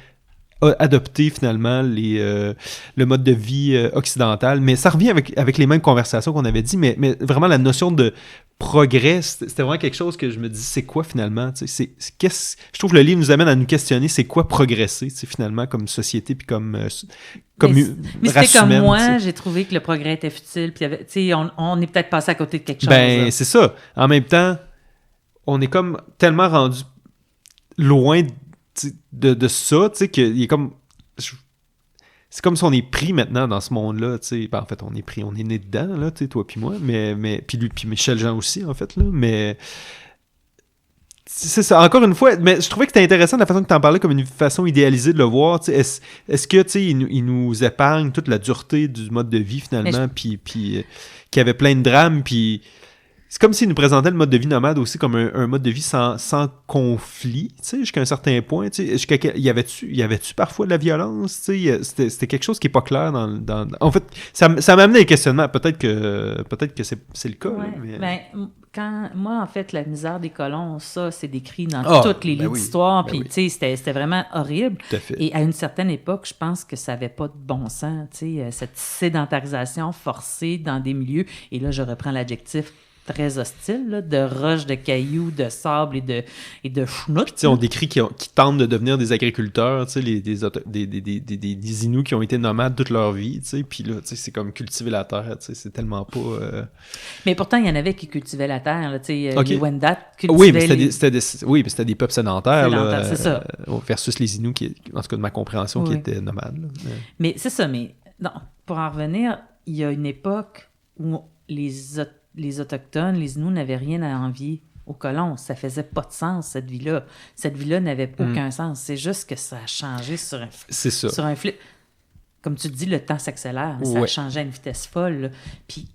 adopter finalement le mode de vie occidental. Mais ça revient avec les mêmes conversations qu'on avait dit, mais vraiment la notion de progrès, c'était vraiment quelque chose que je me dis, c'est quoi finalement? Je trouve que le livre nous amène à nous questionner, c'est quoi progresser finalement comme société puis comme mais c'était comme moi, j'ai trouvé que le progrès était futile, puis on est peut-être passé à côté de quelque chose. Ben, c'est ça. En même temps, on est comme tellement rendu loin de ça, tu sais, qu'il est comme... C'est comme si on est pris maintenant dans ce monde-là, tu sais. Ben, en fait, on est né dedans, là, tu sais, toi puis moi, mais puis lui, puis Michel Jean aussi, en fait, là, mais... C'est ça, encore une fois, mais je trouvais que c'était intéressant de la façon que tu en parlais comme une façon idéalisée de le voir, tu sais. Est-ce que, tu sais, il nous épargne toute la dureté du mode de vie, finalement, puis qu'il y avait plein de drames, puis... C'est comme s'il nous présentait le mode de vie nomade aussi comme un mode de vie sans conflit, tu sais, jusqu'à un certain point, tu sais, y avait-tu parfois de la violence, tu sais, c'était quelque chose qui est pas clair dans... En fait, ça m'a amené des questionnements, peut-être que c'est le cas. Ouais, mais... moi, en fait, la misère des colons, ça, c'est décrit dans toutes les livres d'histoire, puis, tu sais, c'était vraiment horrible. Tout à fait. Et à une certaine époque, je pense que ça n'avait pas de bon sens, tu sais, cette sédentarisation forcée dans des milieux, et là, je reprends l'adjectif très hostile, là, de roches, de cailloux, de sable et de chenoutes. Tu sais, on décrit qui tentent de devenir des agriculteurs, tu sais, des Inuits qui ont été nomades toute leur vie, tu sais, puis là, tu sais, c'est comme cultiver la terre, tu sais, c'est tellement pas... Mais pourtant, il y en avait qui cultivaient la terre, là, tu sais, les Wendat cultivaient... Oui, mais c'était des peuples sédentaires, là, c'est ça. Versus les Inuits, qui, en tout cas de ma compréhension, qui étaient nomades. Là. Mais c'est ça, mais non, pour en revenir, il y a une époque où les les Autochtones, les Inuits n'avaient rien à envier aux colons. Ça faisait pas de sens, cette vie-là. Cette vie-là n'avait aucun sens. C'est juste que ça a changé sur un flip. Comme tu dis, le temps s'accélère. Mais ça a changé à une vitesse folle. Là. Puis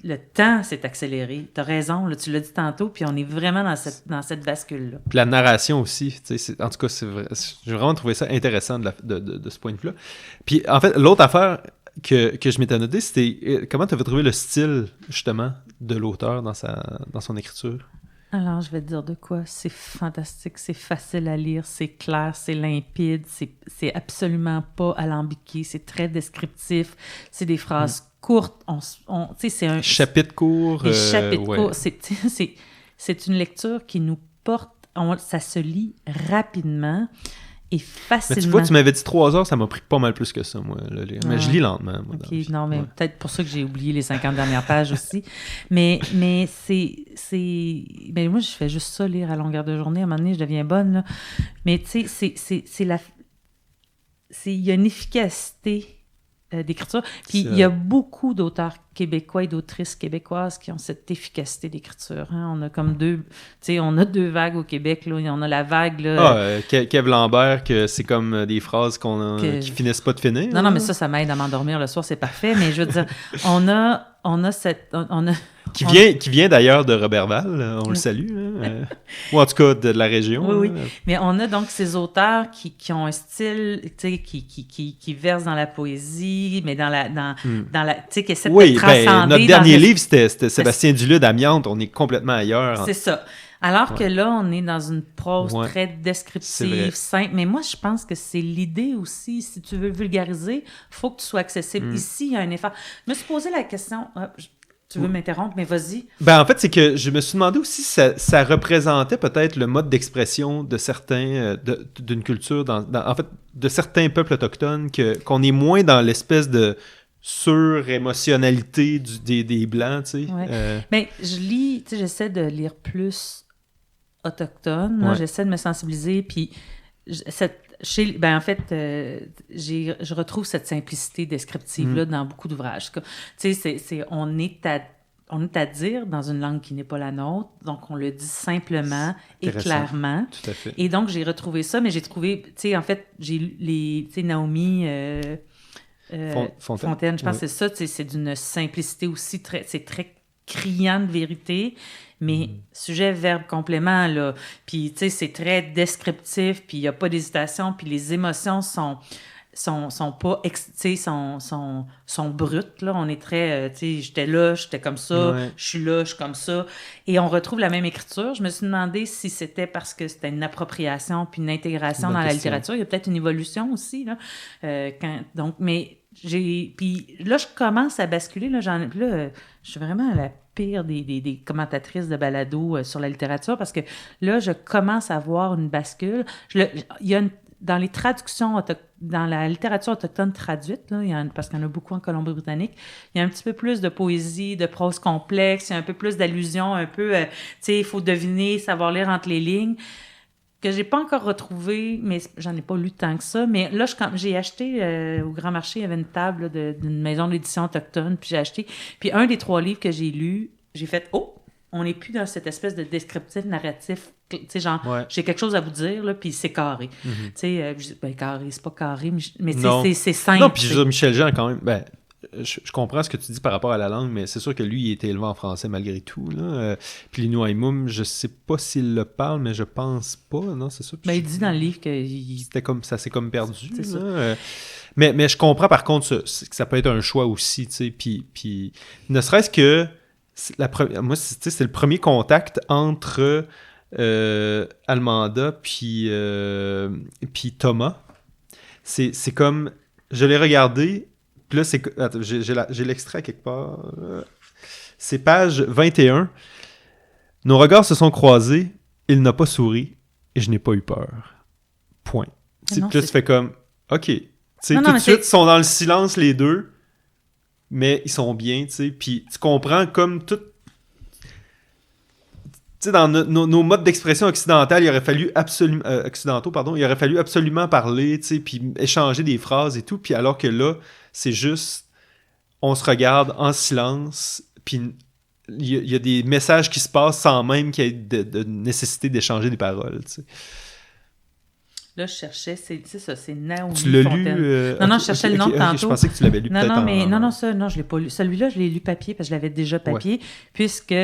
le temps s'est accéléré. Tu as raison, là, tu l'as dit tantôt, puis on est vraiment dans cette bascule-là. Puis la narration aussi. En tout cas, c'est vrai, j'ai vraiment trouvé ça intéressant de ce point de vue-là. Puis en fait, l'autre affaire que je m'étais noté, c'était comment tu avais trouvé le style, justement, de l'auteur dans son écriture? Alors, je vais te dire de quoi. C'est fantastique, c'est facile à lire, c'est clair, c'est limpide, c'est absolument pas alambiqué, c'est très descriptif, c'est des phrases courtes. C'est un chapitre court. Des chapitres courts. C'est une lecture qui nous porte. Ça se lit rapidement. Et facilement. Mais tu vois, tu m'avais dit 3 heures, ça m'a pris pas mal plus que ça, moi, le lire. Mais je lis lentement, moi. OK, non, mais peut-être pour ça que j'ai oublié les 50 dernières pages aussi. Mais moi, je fais juste ça, lire à longueur de journée. À un moment donné, je deviens bonne, là. Mais tu sais, il y a une efficacité d'écriture. Puis il y a beaucoup d'auteurs québécois et d'autrices québécoises qui ont cette efficacité d'écriture. Hein? On a comme on a 2 vagues au Québec. Là. On a la vague... là. Kev Lambert, que c'est comme des phrases qui finissent pas de finir. Non, mais ça m'aide à m'endormir le soir, c'est parfait. Mais je veux dire, on a cette... Qui vient d'ailleurs de Roberval, on le salue, ou en tout cas de la région. Oui. Mais on a donc ces auteurs qui ont un style, qui versent dans la poésie, mais dans la qui essaient de transcender. Notre dernier livre, c'était Sébastien Dulude, Amiante, on est complètement ailleurs. C'est ça. Alors que là, on est dans une prose très descriptive, simple. Mais moi, je pense que c'est l'idée aussi. Si tu veux vulgariser, il faut que tu sois accessible. Ici, il y a un effort. Je me suis posé la question... Tu veux m'interrompre, mais vas-y. En fait, c'est que je me suis demandé aussi si ça représentait peut-être le mode d'expression de certains, d'une culture, en fait, de certains peuples autochtones, qu'on est moins dans l'espèce de sur-émotionnalité des Blancs, tu sais. Ouais. J'essaie de lire plus autochtone. Moi, j'essaie de me sensibiliser, puis en fait, je retrouve cette simplicité descriptive-là dans beaucoup d'ouvrages. Tu sais, on est à dire dans une langue qui n'est pas la nôtre, donc on le dit simplement et clairement. Tout à fait. Et donc, j'ai retrouvé ça, mais j'ai trouvé, tu sais, en fait, j'ai lu Naomi Fontaine, je pense que c'est ça, c'est d'une simplicité aussi, c'est très criant de vérité, mais sujet, verbe, complément, là. Puis, tu sais, c'est très descriptif, puis il n'y a pas d'hésitation, puis les émotions sont pas, tu sais, sont brutes, là. On est très, tu sais, j'étais comme ça, je suis là, je suis comme ça. Et on retrouve la même écriture. Je me suis demandé si c'était parce que c'était une appropriation puis une intégration dans la littérature. Il y a peut-être une évolution aussi, là. Puis là, je commence à basculer, là, je suis vraiment à la pire des commentatrices de balado sur la littérature parce que là, je commence à voir une bascule. Dans les traductions, dans la littérature autochtone traduite, là, parce qu'il y en a beaucoup en Colombie-Britannique, il y a un petit peu plus de poésie, de prose complexe, il y a un peu plus d'allusions, un peu, tu sais, il faut deviner, savoir lire entre les lignes, que j'ai pas encore retrouvé, mais j'en ai pas lu tant que ça. Mais là, j'ai acheté au Grand Marché, il y avait une table là, d'une maison d'édition autochtone, puis j'ai acheté. Puis un des 3 livres que j'ai lus, j'ai fait « Oh! On n'est plus dans cette espèce de descriptif narratif. » Tu sais, genre, j'ai quelque chose à vous dire, là, puis c'est carré. Tu sais, carré, c'est pas carré, mais c'est simple. Non, puis Michel Jean, quand même, je comprends ce que tu dis par rapport à la langue, mais c'est sûr que lui, il était élevé en français malgré tout. Là. Puis les Nouaïmoum, je sais pas s'il le parle, mais je pense pas, non, c'est ça. Il dit dans le livre que... ça s'est comme perdu. C'est ça. Mais je comprends par contre que ça peut être un choix aussi, tu sais, puis ne serait-ce que... Moi, c'est le premier contact entre Almanda puis Thomas. C'est comme... Je l'ai regardé... Puis là, attends, j'ai l'extrait quelque part. C'est page 21. Nos regards se sont croisés. Il n'a pas souri et je n'ai pas eu peur. Point. Puis là, tu fais comme, OK. Tout de suite, ils sont dans le silence, les deux, mais ils sont bien, tu sais. Puis tu comprends comme tout... Tu sais, dans nos modes d'expression occidentaux, il aurait fallu absolument parler, tu sais, puis échanger des phrases et tout. Puis alors que là, c'est juste, on se regarde en silence, puis il y a des messages qui se passent sans même qu'il y ait de nécessité d'échanger des paroles, tu sais. Là, je cherchais, c'est ça, c'est Naomi Tu l'as Fontaine. lu? Non, je cherchais le nom tantôt. Je pensais que tu l'avais lu peut-être Non, je l'ai pas lu. Celui-là, je l'ai lu papier parce que je l'avais déjà papier, puisque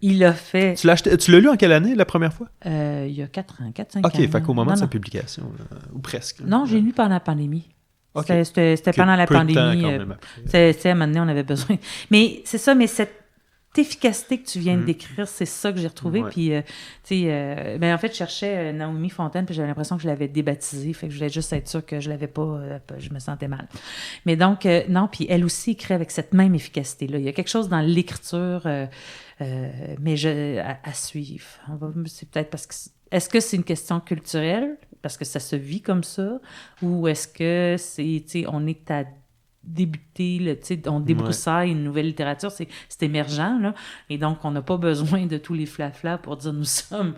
il a fait... Tu l'as lu en quelle année, la première fois? Il y a 4 ans, 4-5 ans. OK, fait qu'au moment de sa publication, ou presque. Non, j'ai lu pendant la pandémie. Okay. C'était pendant la pandémie. C'était à un moment donné, on avait besoin. Mais c'est ça, mais cette efficacité que tu viens de décrire, c'est ça que j'ai retrouvé. Puis, ben, en fait, je cherchais Naomi Fontaine, puis j'avais l'impression que je l'avais débaptisée. Fait que je voulais juste être sûre que je l'avais pas, je me sentais mal. Mais donc, non, puis elle aussi écrit avec cette même efficacité-là. Il y a quelque chose dans l'écriture, mais à suivre. C'est peut-être parce que... Est-ce que c'est une question culturelle, parce que ça se vit comme ça, ou est-ce que c'est, on est à débuter, on débroussaille une nouvelle littérature, c'est émergent, là, et donc on n'a pas besoin de tous les flaflas pour dire nous sommes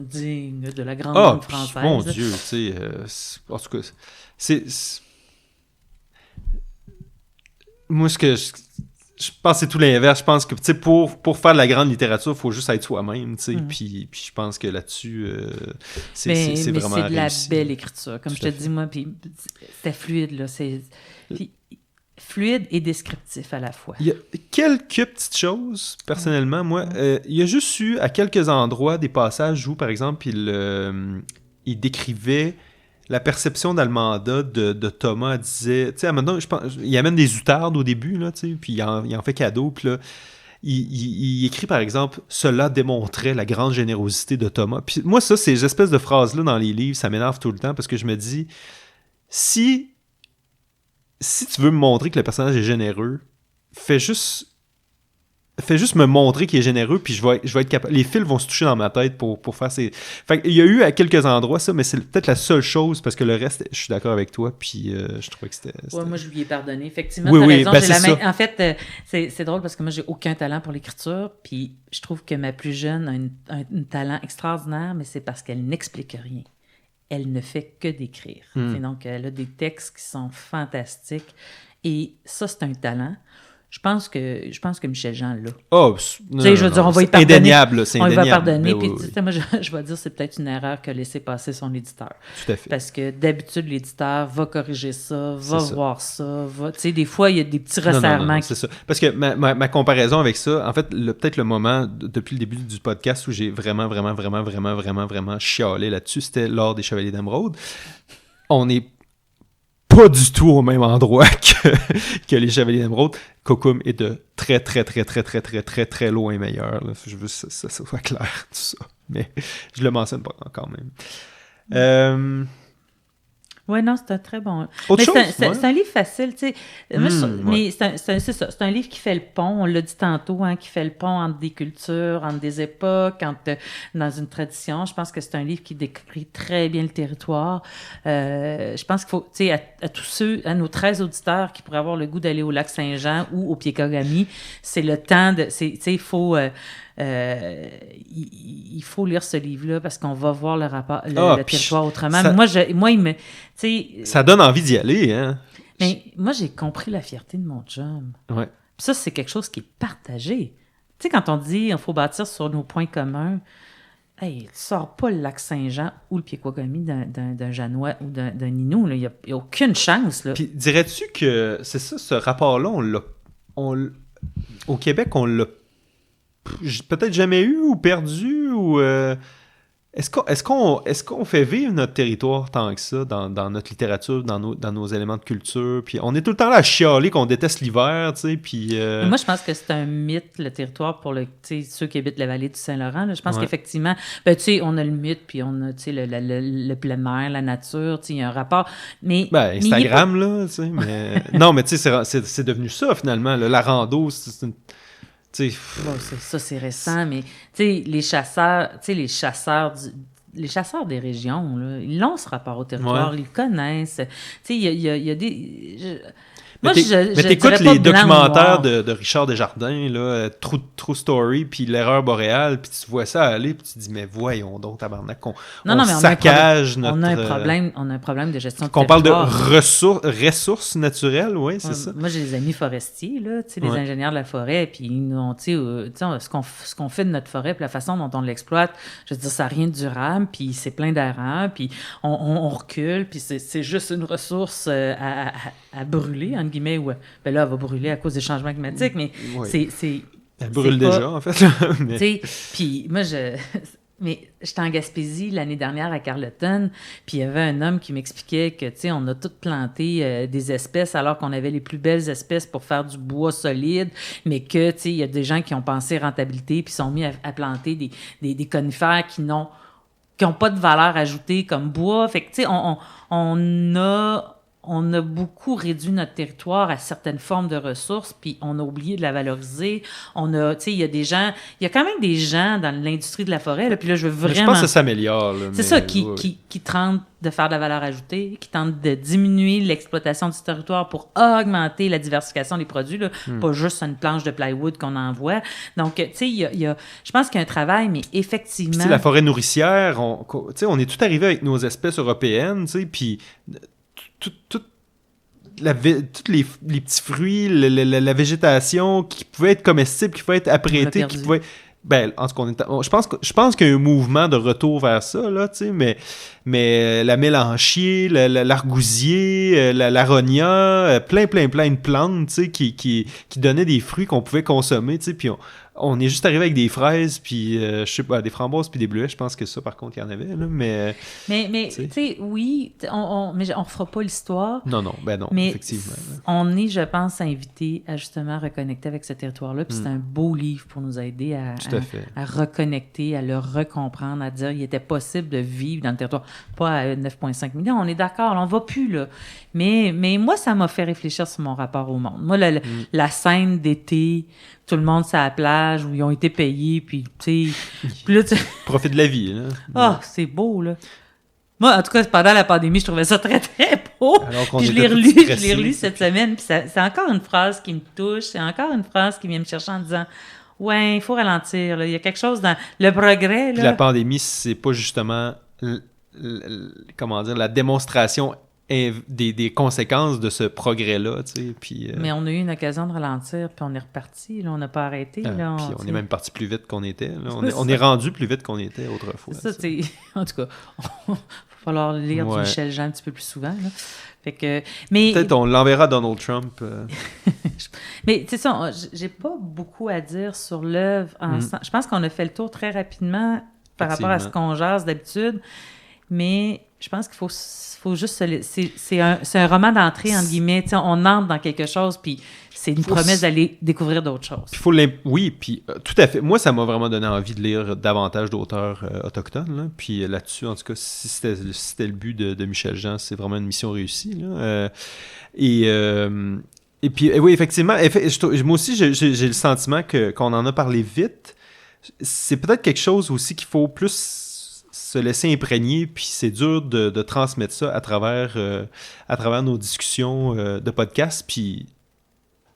dignes de la grande langue française. Mon Dieu, tu sais, en tout cas, moi, ce que je pense que c'est tout l'inverse. Je pense que pour faire de la grande littérature, il faut juste être soi-même. Puis je pense que là-dessus, c'est vraiment c'est de réussi. La belle écriture. Comme je te dis, moi, puis c'était fluide. Là, puis, fluide et descriptif à la fois. Il y a quelques petites choses, personnellement. Moi, il y a juste eu à quelques endroits des passages où, par exemple, il décrivait la perception d'Almanda de Thomas. Disait, tu sais, maintenant, je pense, il amène des outardes au début, là, tu sais, puis il en fait cadeau, puis là, il écrit, par exemple, « Cela démontrait la grande générosité de Thomas ». Puis moi, ça, ces espèces de phrases-là dans les livres, ça m'énerve tout le temps, parce que je me dis, si tu veux me montrer que le personnage est généreux, fais juste me montrer qu'il est généreux, puis je vais être capable. Les fils vont se toucher dans ma tête pour faire ces... Fait qu'il y a eu à quelques endroits ça, mais c'est peut-être la seule chose, parce que le reste, je suis d'accord avec toi, puis je trouvais que c'était... Ouais, moi, je lui ai pardonné. Effectivement, t'as raison. Ben, en fait, c'est drôle parce que moi, j'ai aucun talent pour l'écriture, puis je trouve que ma plus jeune a un talent extraordinaire, mais c'est parce qu'elle n'explique rien. Elle ne fait que d'écrire. Donc, elle a des textes qui sont fantastiques, et ça, c'est un talent. Je pense que Michel Jean l'a. Oh, je veux dire, on va y pardonner. Indéniable, c'est indéniable. On va pardonner. Puis, oui. Moi, je vais dire, c'est peut-être une erreur qu'a laissé passer son éditeur. Tout à fait. Parce que d'habitude, l'éditeur va corriger ça, va voir ça. Tu sais, des fois, il y a des petits resserrements. Non, c'est ça. Parce que ma comparaison avec ça, en fait, peut-être le moment depuis le début du podcast où j'ai vraiment chialé là-dessus, c'était lors des Chevaliers d'Émeraude. On est pas du tout au même endroit que les Chevaliers d'Émeraude. Kokoum est de très loin meilleur. Là. Je veux que ça soit clair, tout ça. Mais je le mentionne pas quand même. Oui, non, c'est un très bon... C'est un livre facile, tu sais. Mais c'est ça. C'est un livre qui fait le pont, on l'a dit tantôt, qui fait le pont entre des cultures, entre des époques, dans une tradition. Je pense que c'est un livre qui décrit très bien le territoire. Je pense qu'il faut, tu sais, à tous à nos 13 auditeurs qui pourraient avoir le goût d'aller au lac Saint-Jean ou au Pied-Kagami, c'est le temps de... Tu sais, il faut lire ce livre-là parce qu'on va voir le territoire autrement. Moi, il me... Ça donne envie d'y aller, hein? Mais moi, j'ai compris la fierté de mon chum. Ouais. Puis ça, c'est quelque chose qui est partagé. Tu sais, quand on dit qu'il faut bâtir sur nos points communs, hey, tu sors pas le lac Saint-Jean ou le Pied-Kagami d'un Janois ou d'un Inou. Il n'y a aucune chance. Là. Puis dirais-tu que c'est ça, ce rapport-là, au Québec, on l'a peut-être jamais eu ou perdu ou... Est-ce qu'on fait vivre notre territoire tant que ça dans notre littérature, dans nos éléments de culture? Puis on est tout le temps là à chialer qu'on déteste l'hiver, tu sais, puis... Moi, je pense que c'est un mythe, le territoire, pour ceux qui habitent la vallée du Saint-Laurent. Là. Je pense qu'effectivement, tu sais, on a le mythe, puis on a, tu sais, le plein air, la nature, tu sais, il y a un rapport. Mais Instagram, là, tu sais, mais... non, mais tu sais, c'est devenu ça, finalement. Là. La rando, c'est une... Bon, ça, c'est récent, mais les chasseurs des régions, là, ils ont ce rapport au territoire, ils le connaissent. Il y a des... Mais t'écoutes les documentaires de Richard Desjardins, là, True Story, puis L'Erreur boréale, puis tu vois ça aller, puis tu te dis, mais voyons donc, tabarnak, on saccage notre... On a un problème de gestion de qu'on parle de ressources naturelles, oui, c'est ça. Moi, j'ai des amis forestiers, là, tu sais, les ingénieurs de la forêt, puis ils nous ce qu'on fait de notre forêt, puis la façon dont on l'exploite, je veux dire, ça n'a rien de durable, puis c'est plein d'errants, puis on recule, puis c'est juste une ressource à brûler, entre guillemets, ou ben là, elle va brûler à cause des changements climatiques, mais elle brûle déjà, en fait. Mais... Puis moi, mais j'étais en Gaspésie l'année dernière à Carleton, puis il y avait un homme qui m'expliquait que, tu sais, on a tous planté des espèces alors qu'on avait les plus belles espèces pour faire du bois solide, mais que, tu sais, il y a des gens qui ont pensé rentabilité puis sont mis à planter des conifères qui n'ont pas de valeur ajoutée comme bois. Fait que, tu sais, on a beaucoup réduit notre territoire à certaines formes de ressources, puis on a oublié de la valoriser. Tu sais, il y a quand même des gens dans l'industrie de la forêt, là, puis là, je veux vraiment... Je pense que ça s'améliore. Là, c'est ça, qui tentent de faire de la valeur ajoutée, qui tentent de diminuer l'exploitation du territoire pour augmenter la diversification des produits, là, pas juste une planche de plywood qu'on envoie. Donc, tu sais, je pense qu'il y a un travail, mais effectivement... Puis, la forêt nourricière, on est tout arrivé avec nos espèces européennes, tu sais, puis... tous les petits fruits, la végétation qui pouvait être comestible, qui pouvait être apprêtée, qui pouvait... Ben, en tout cas, je pense qu'il y a un mouvement de retour vers ça, là, tu sais, mais la mélanchier, l'argousier, la rogna, plein de plantes, tu sais, qui donnaient des fruits qu'on pouvait consommer, tu sais, puis on est juste arrivé avec des fraises, puis je sais pas, des framboises, puis des bleuets. Je pense que ça, par contre, il y en avait, là, mais tu sais, oui, mais on refera pas l'histoire. Non, mais effectivement. On est, je pense, invité à justement reconnecter avec ce territoire-là, puis c'est un beau livre pour nous aider à reconnecter, à le recomprendre, à dire qu'il était possible de vivre dans le territoire, pas à 9,5 millions, on est d'accord, on va plus, là. Mais moi, ça m'a fait réfléchir sur mon rapport au monde. Moi, la scène d'été, tout le monde sur la plage, où ils ont été payés, puis tu sais... Profite de la vie, là. Ah, c'est beau, là. Moi, en tout cas, pendant la pandémie, je trouvais ça très, très beau. Puis je l'ai relu cette semaine, puis c'est encore une phrase qui me touche, c'est encore une phrase qui vient me chercher en disant... Ouais, il faut ralentir, là. Il y a quelque chose dans le progrès, là. Puis la pandémie, c'est pas justement... comment dire, la démonstration des conséquences de ce progrès-là, tu sais, puis... Mais on a eu une occasion de ralentir, puis on est reparti, là, on n'a pas arrêté, là. Puis on est même parti plus vite qu'on était, là. On est rendu plus vite qu'on était autrefois. C'est ça, tu sais. En tout cas, il va falloir lire du Michel Jean un petit peu plus souvent, là. Fait que... Mais... Peut-être on l'enverra à Donald Trump. Mais, tu sais ça, j'ai pas beaucoup à dire sur l'œuvre. Je pense qu'on a fait le tour très rapidement par rapport à ce qu'on jase d'habitude, mais je pense qu'il faut juste c'est un roman d'entrée, entre guillemets. T'sais, on entre dans quelque chose, puis c'est une promesse d'aller découvrir d'autres choses. Oui, puis tout à fait. Moi, ça m'a vraiment donné envie de lire davantage d'auteurs autochtones. Là. Puis là-dessus, en tout cas, si c'était le but de Michel Jean, c'est vraiment une mission réussie. Là. Et puis, oui, effectivement, moi aussi, j'ai le sentiment qu'on en a parlé vite. C'est peut-être quelque chose aussi qu'il faut plus se laisser imprégner, puis c'est dur de transmettre ça à travers nos discussions de podcast. Puis,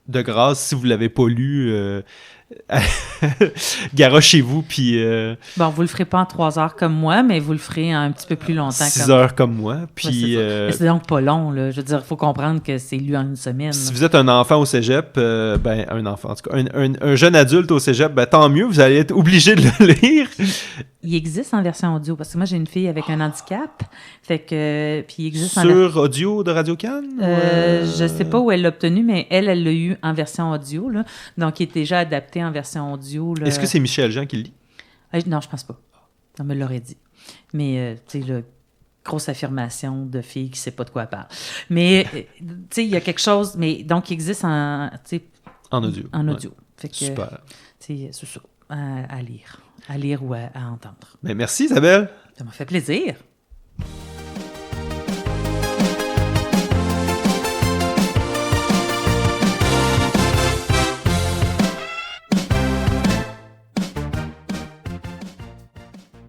de grâce, si vous ne l'avez pas lu, garochez-vous, puis... Bon, vous le ferez pas en 3 heures comme moi, mais vous le ferez en un petit peu plus longtemps. 6 heures comme moi, puis... c'est donc pas long, là. Je veux dire, il faut comprendre que c'est lu en une semaine. Si vous êtes un enfant au cégep, un enfant, en tout cas, un jeune adulte au cégep, tant mieux, vous allez être obligé de le lire. Il existe en version audio, parce que moi, j'ai une fille avec un handicap, fait que... Puis il existe sur audio de Radio-Can? Je sais pas où elle l'a obtenu, mais elle l'a eu en version audio, là. Donc, il est déjà adapté en version audio. Là. Est-ce que c'est Michel Jean qui le lit? Non, je pense pas. On me l'aurait dit. Mais, tu sais, grosse affirmation de fille qui sait pas de quoi elle parle. Mais, tu sais, il y a quelque chose... Mais donc, il existe en audio. En audio. Ouais. Fait que, super. C'est ça, à lire. À lire ou à entendre. Mais merci, Isabelle. Ça m'a fait plaisir.